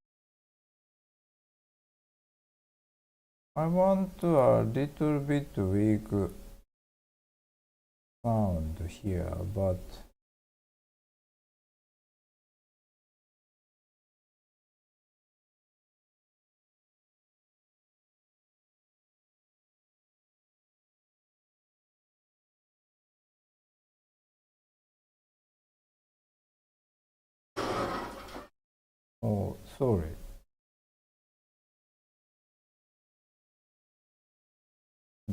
I want a little bit weak sound here, but oh, sorry.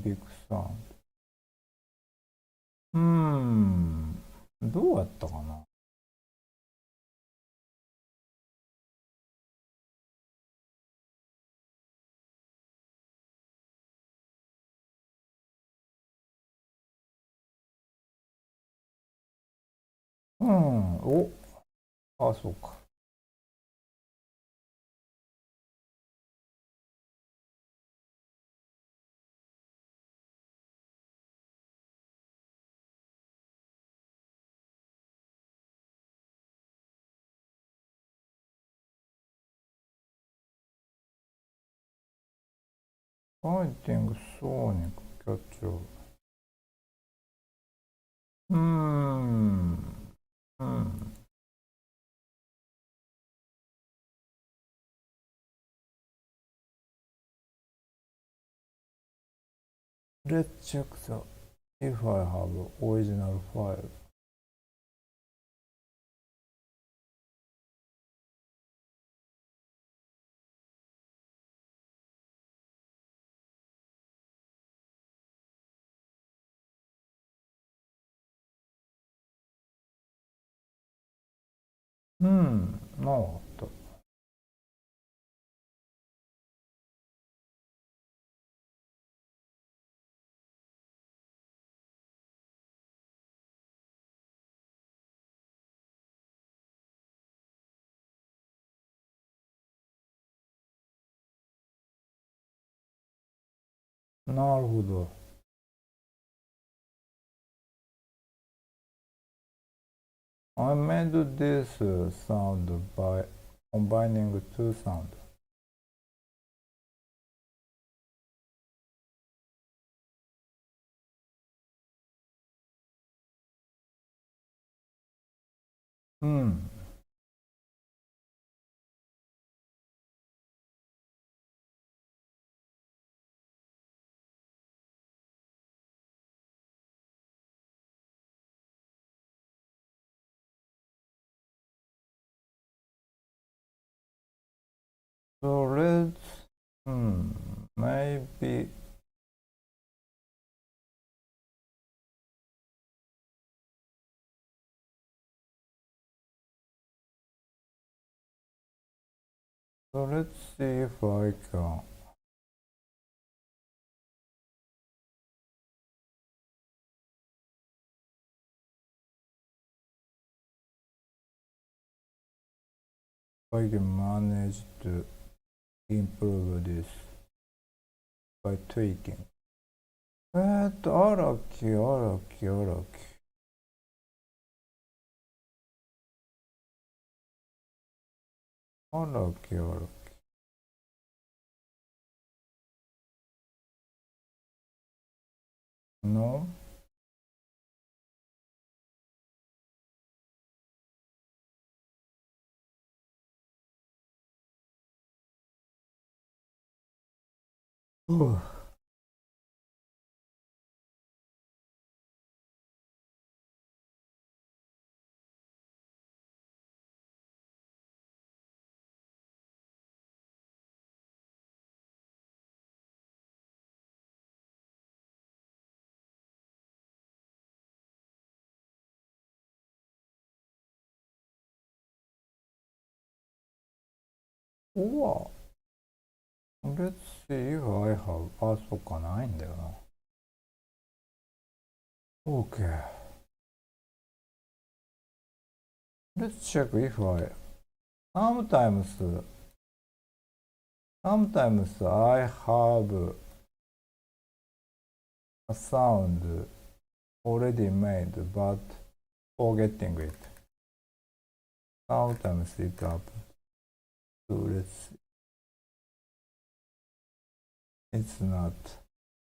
Big sound. どうやったかな。お、あ、そうか。Fighting Sonic Catcher. うーん。うん。Let's check the if I have original file. なかった。なるほど。I made this sound by combining two sounds. うん。So let's, maybe, so let's see if I can. I can manage to improve this by tweaking. 荒木、荒木、荒木。荒木、荒木。No? うん。うわ。Let's see if I have. あ、そっか、ないんだよな。Okay. Let's check if I. Sometimes, sometimes I have a sound already made but forgetting it. Sometimes it happens. So let's see. It's not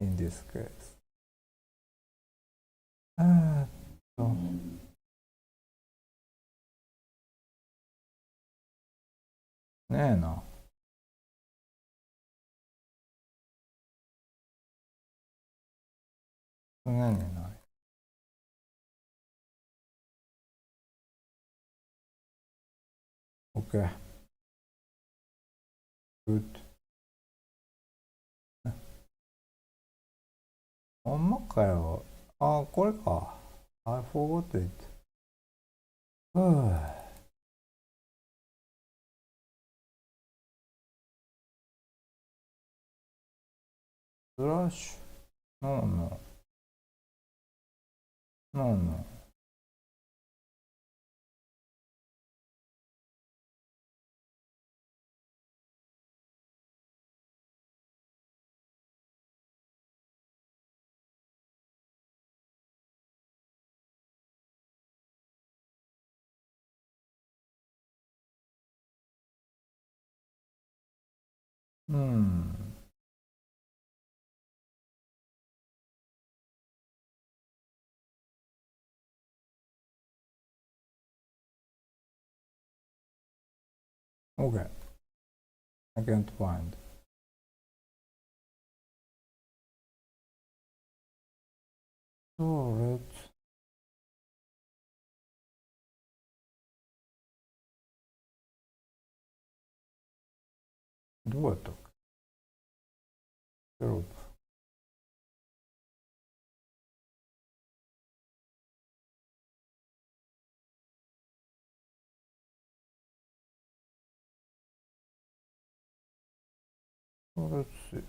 in this case. とねえな。常にない。OK。Good。ほんまかよ。あ、これか。I forgot it. ふぅ。スラッシュ。No, no. No, no. うん。OK。I can't find. それ、どうやったっけ？let's see.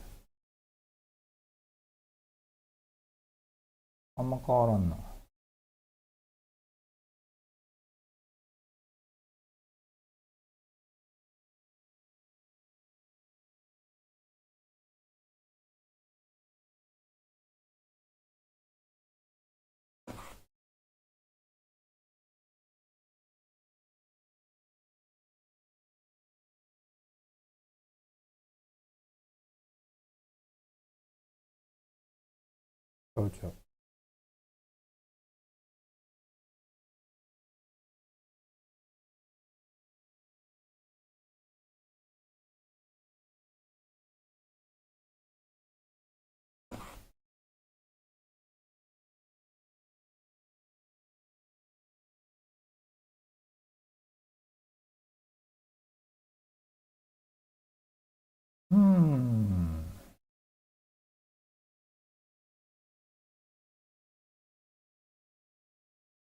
あんま変わらんな。ちゃうちゃう。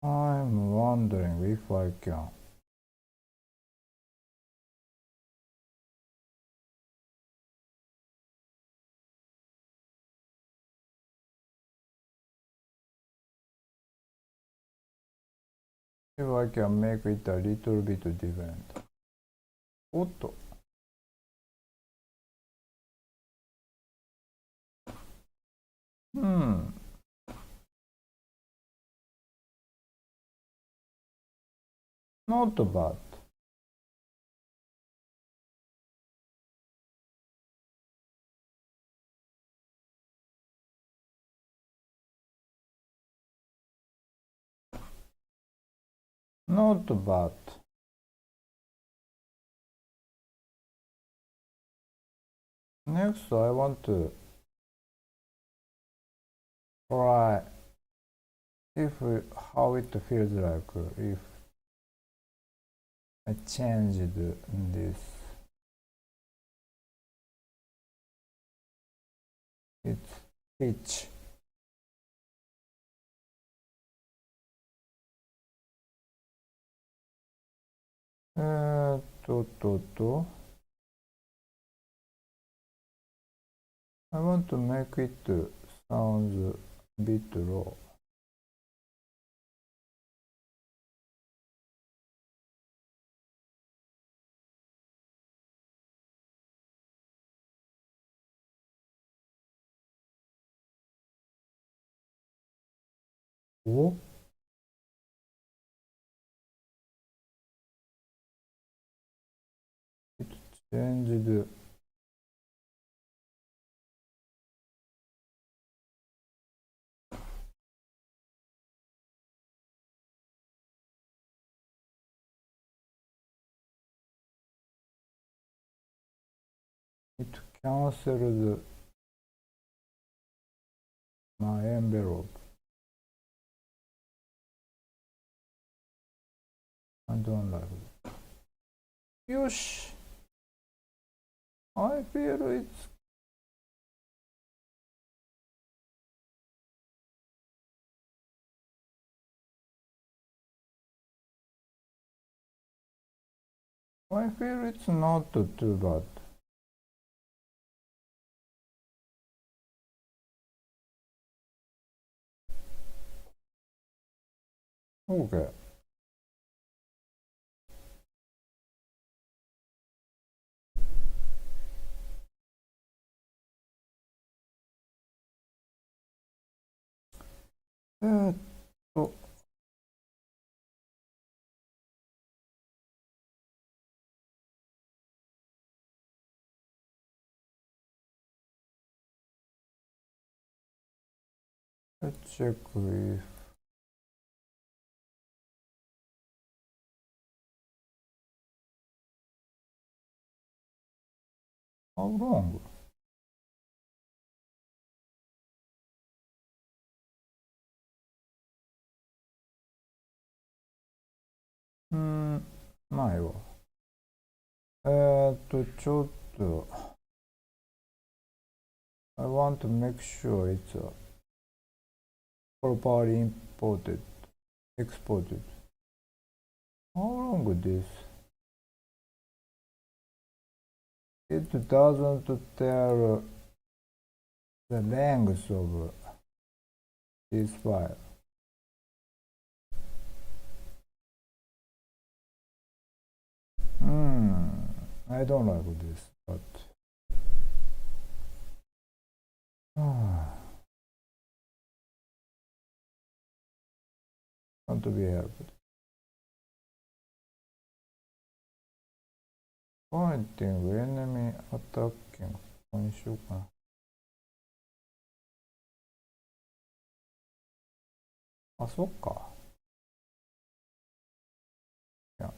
I'm wondering if I can. If I can make it a little bit different. おっと。Not bad. Not bad. Next, I want to try if how it feels like if I changed this. It's pitch. I want to make it sound a bit low. お changed it cancelled my envelope. I don't like it. Yosh! I feel it's not too bad. Okay. Uh, so, let's check if how long?ないわ。ちょっと I want to make sure it's properly exported. How long this? It doesn't tell the length of this file. I don't like this, but not to be helped. Pointing enemy attacking. ここにしようかな。あ、そっか。いや、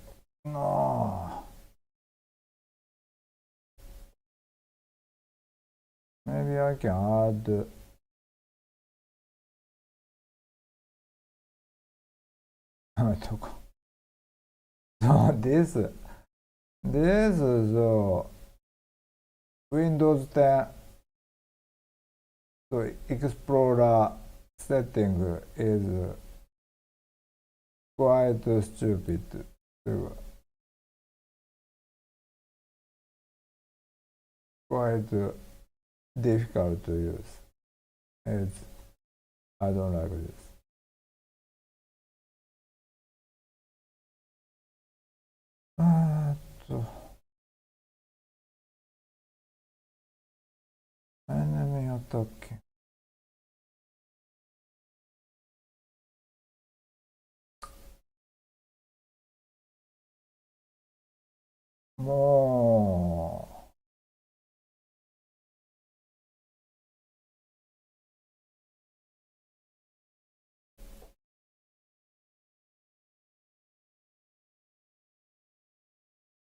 なあ。Maybe I can add so this is Windows 10 so Explorer setting is quite stupid. Quite difficult to use. I don't like this. Enemy attacking. も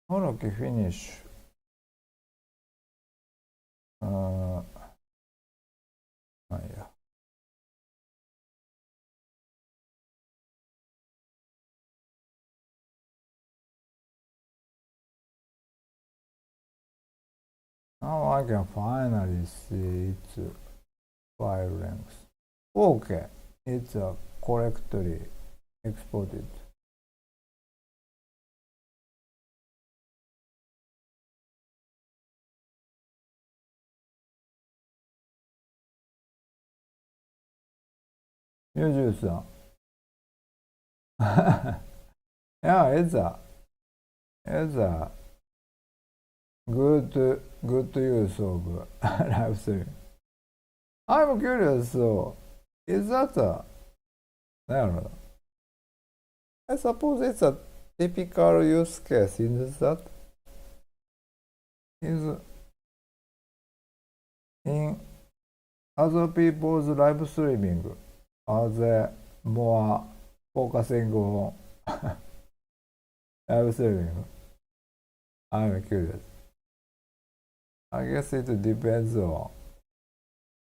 うほらきフィニッシュ。まあいいや。Now I can finally see its file length. Okay, it's correctly exported. Yuju-san. Yeah, it's a good use of live stream. I'm curious, so is that I don't know. I suppose it's a typical use case, isn't that? is in other people's live streaming. Are they more focusing on live streaming? I'm curious. I guess it depends on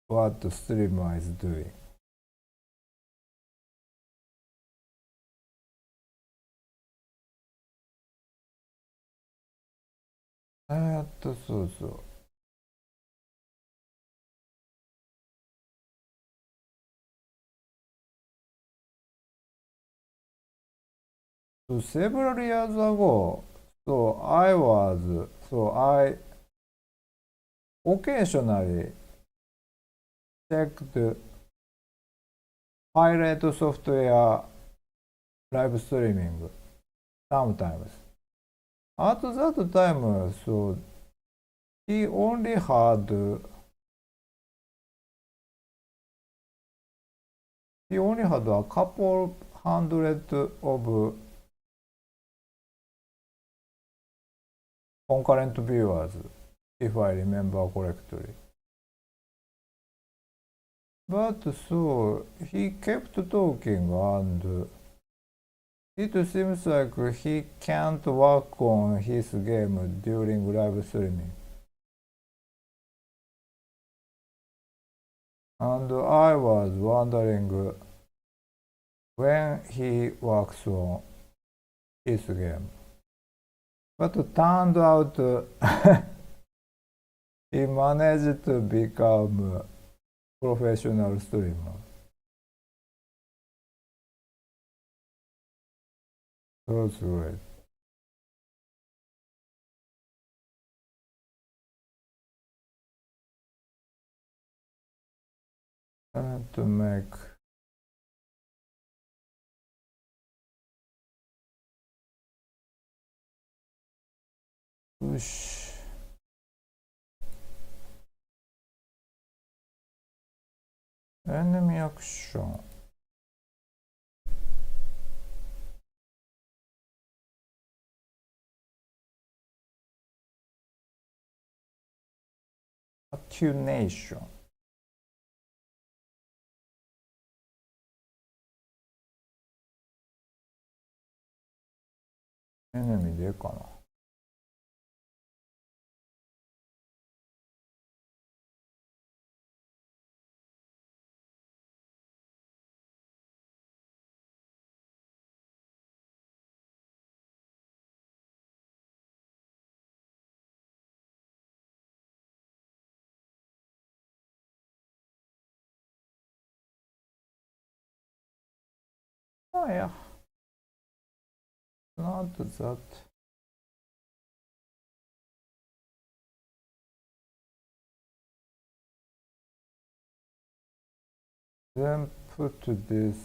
what the streamer is doing. そうそう。So several years ago, I occasionally checked highlight software live streaming sometimes. At that time, so he only had a couple hundred of concurrent viewers, if I remember correctly. But so he kept talking, and it seems like he can't work on his game during live streaming. And I was wondering when he works on his game. But it turned out he managed to become a professional streamer. That's great. And to make push enemy action. Attunation. Enemy でかな。Oh yeah, not that. Then put this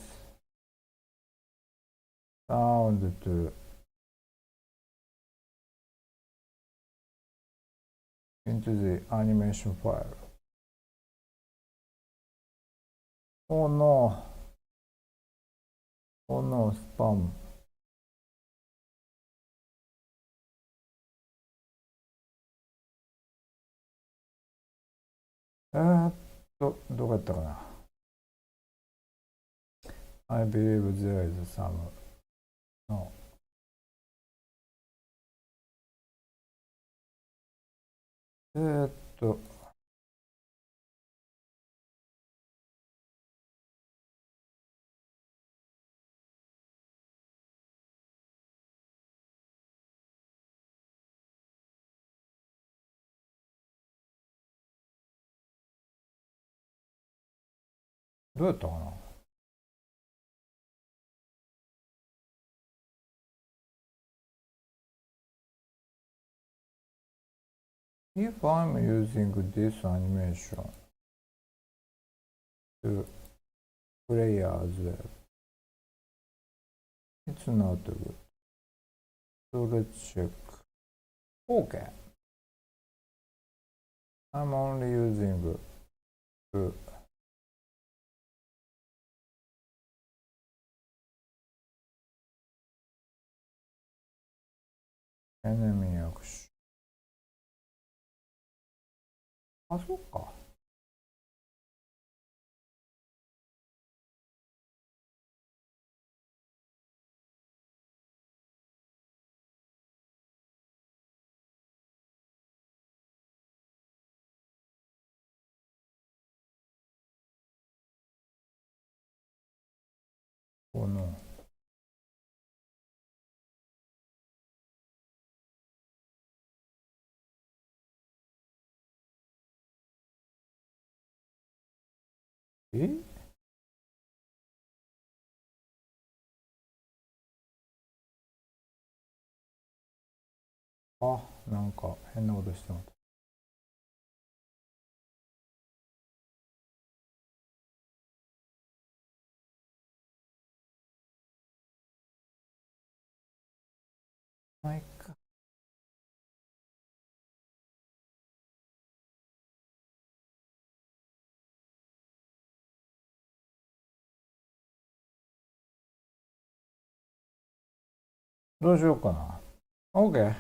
sound to into the animation file. Oh no. Oh no, spam. どこやったかな。I believe there is some. No. どうやったかな。If I'm using this animation to play as well, it's not good. So let's check. Okay. I'm only using to enemy action. あ、そっか。この、えあ、なんか変なことしてます。まあ、いっか。どうしようかな。OK。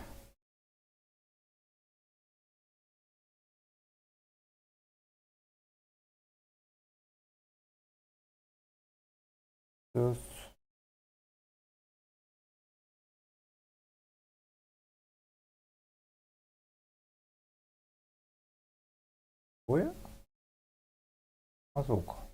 よし。おや、あ、そうか。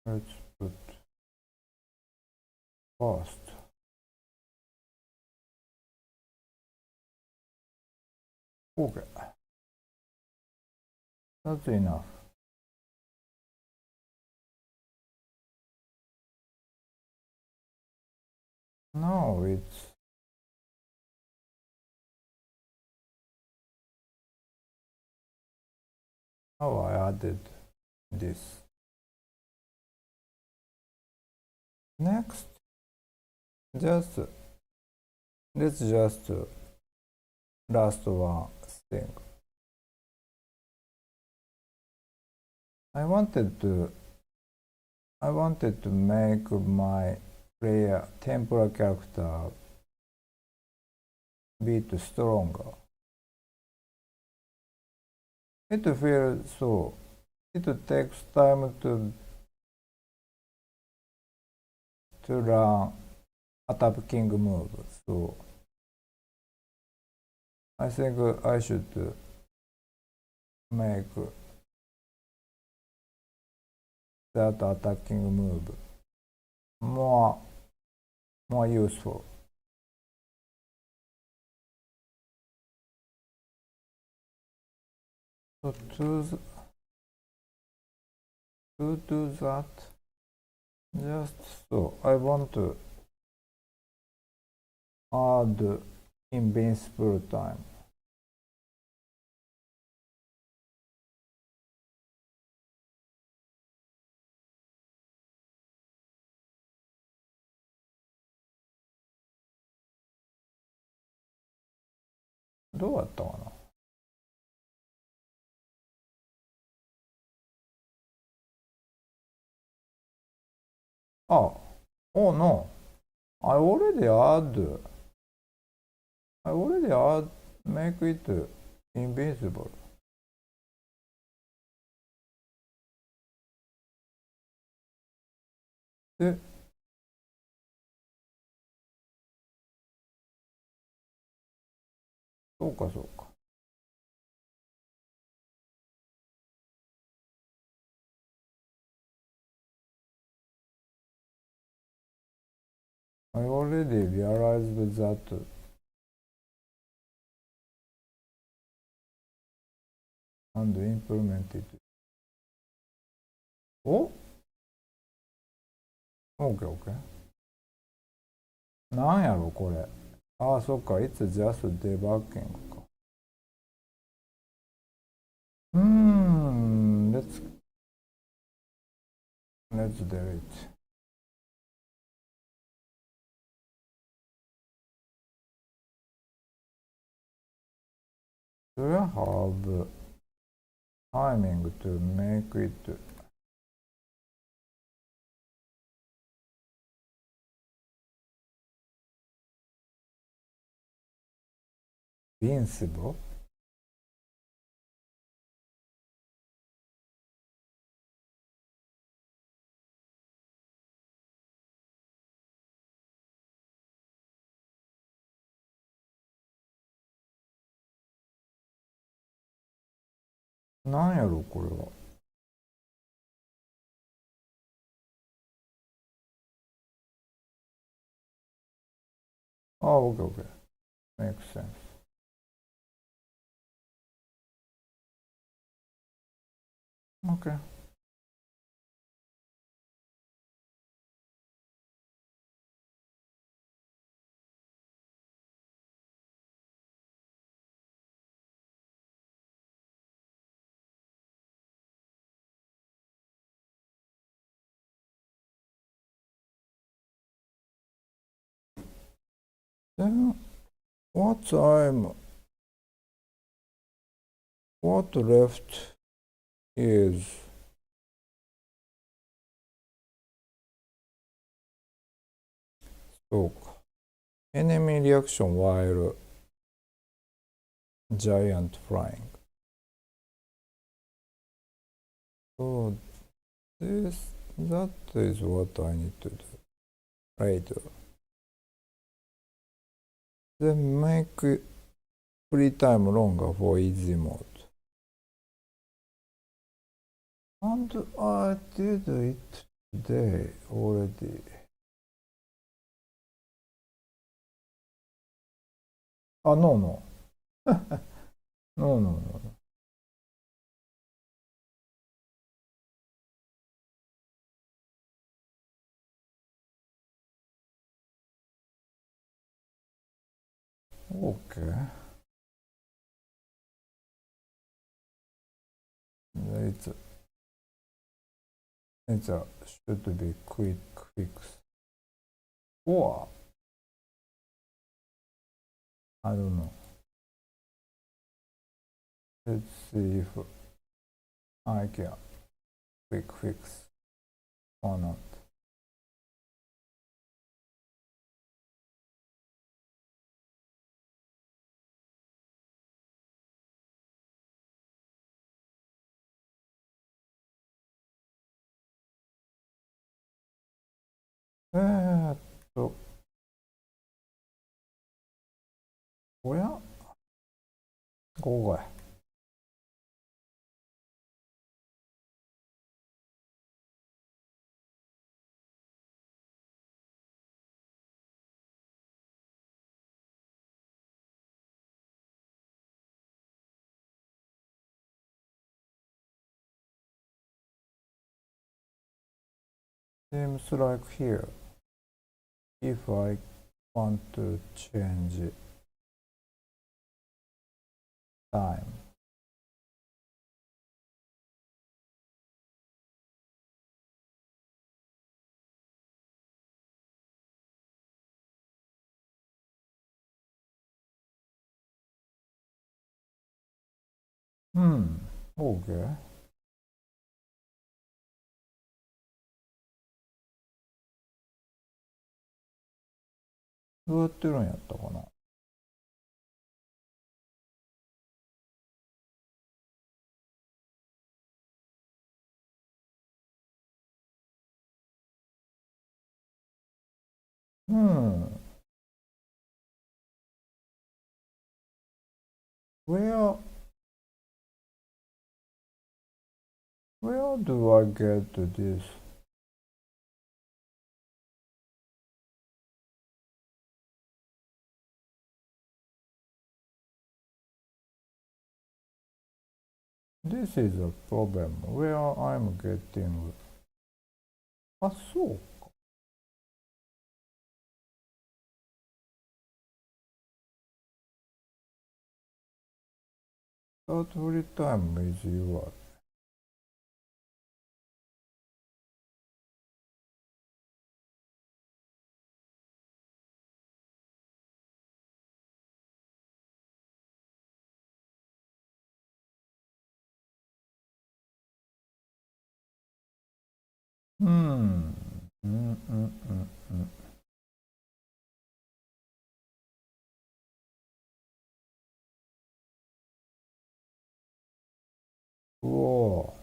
Let's put first. OK。That's enough. Now it's how I added this. Next, just let's just last one thing. I wanted to make my player tempura character bit stronger. It feels so. It takes time to learn attacking move. So I think I should make that attacking move more useful. So to do that, just so I want to add invincible time. どうやったかな。あ、oh no, I already make it invincible. で、そうかそうか。I already realized that and implemented. お ?OK, OK. なんやろこれ。ああ、そっか。It's just debugging か。let's delete. Do you have timing to make it invincible? なんやろこれは。あ、OK, OK. Makes sense. OK. Then what left is enemy reaction while giant flying. So that is what I need to do later. Then make free time longer for easy mode. And I did it today already. No. no, no, no. Okay. It should be quick fix. Or I don't know. Let's see if I can quick fix or not. Where? ここかい。Seems like here. If I want to change time. Okay. どうやってるんやったかな。Where do I get this? This is a problem where I'm getting. あ、そうか。Start free time with your うん。うんうんうんうん。うお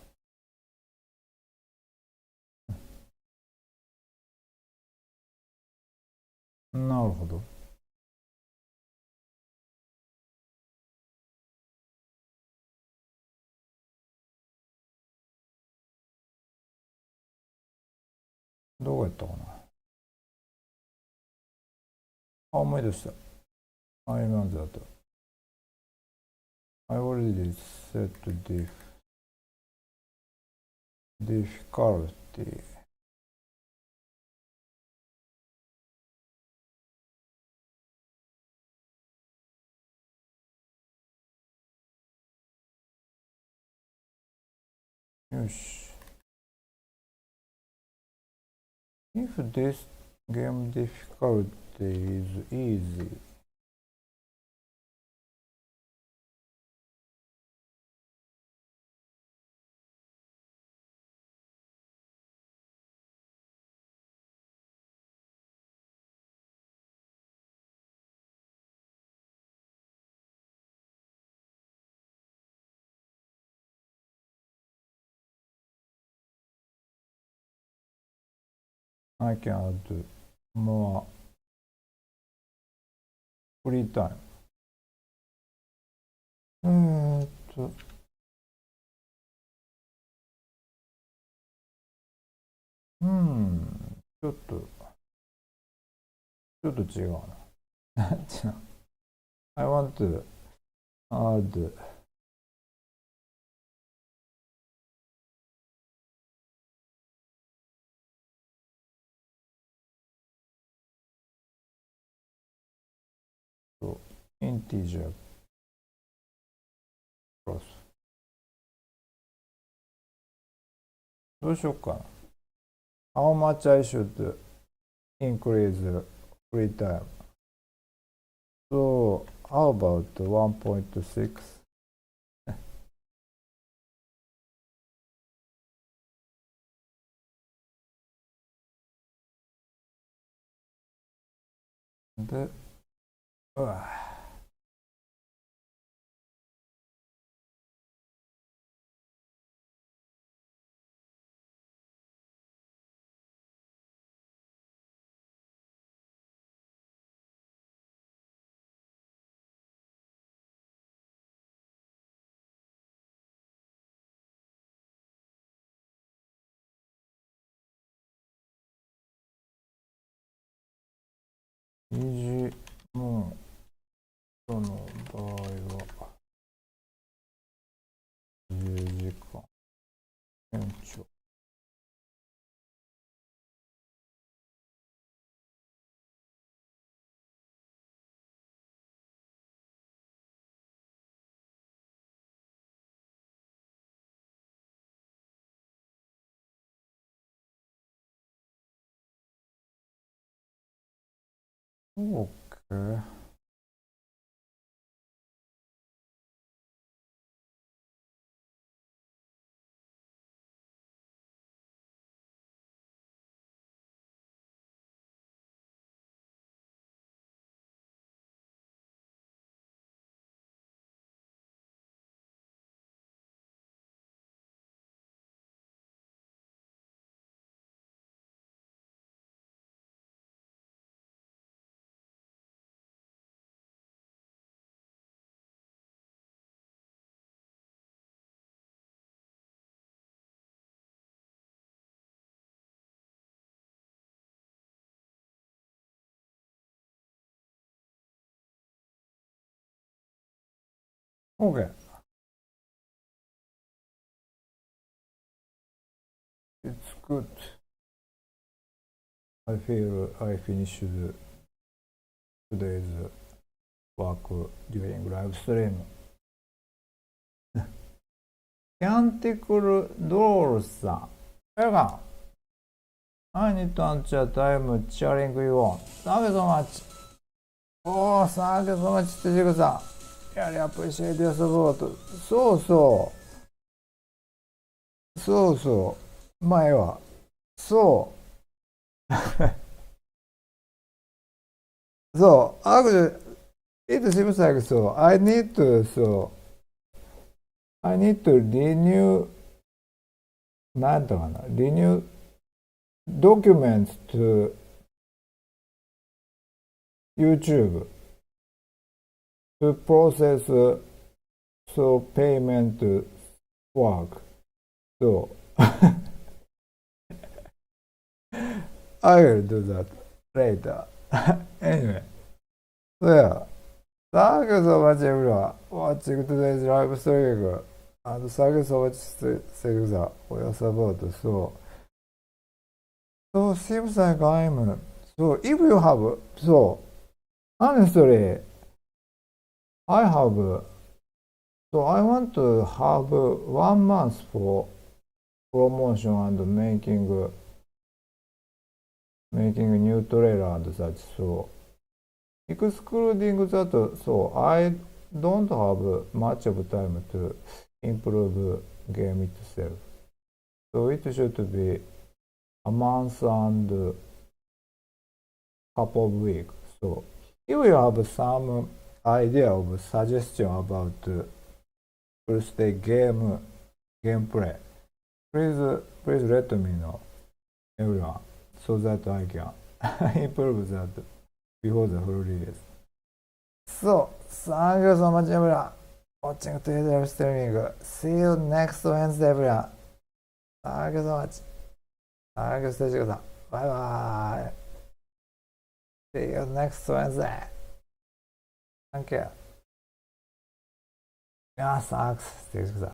ー、なるほど。どこやったかな。あ、思い出した。あ、今のだと。I already set difficulty. よし。If this game difficulty is easy. I can add more free time. と、うん、ちょっと違うな。I want to add integer plus. どうしようかな。How much I should increase free time? So, how about 1.6? で、うわ、もう、その場合は、10時間延長。OK。OK。It's good. I feel I finished today's work during live stream. キャンティクルドールさん。Welcome. I need to answer time cheering you on. Thank you so much. Oh, thank you so much, つじぐさん。Really appreciate your support. そうそう。そうそう。前は。そう。So, actually, it seems like so. I need to renew, なんとかな、renew documents to YouTube to process so payment work. So, I will do that later. Anyway, so yeah. Thank you so much, everyone, watching today's live stream. And thank you so much, Segusa, for your support. So seems like so if you have, so honestly, I have, so I want to have 1 month for promotion and making new trailer and such. So excluding that, so I don't have much of time to improve game itself. So it should be a month and couple of weeks. So if you have some idea of suggestion about first day gameplay, please let me know, everyone, so that I can improve that before the full release. So thank you so much, everyone, watching today's streaming. See you next Wednesday, everyone. Thank you so much. Thank you, Stay. Bye bye. See you next Wednesday. Thank you. Yeah, sucks. Stay.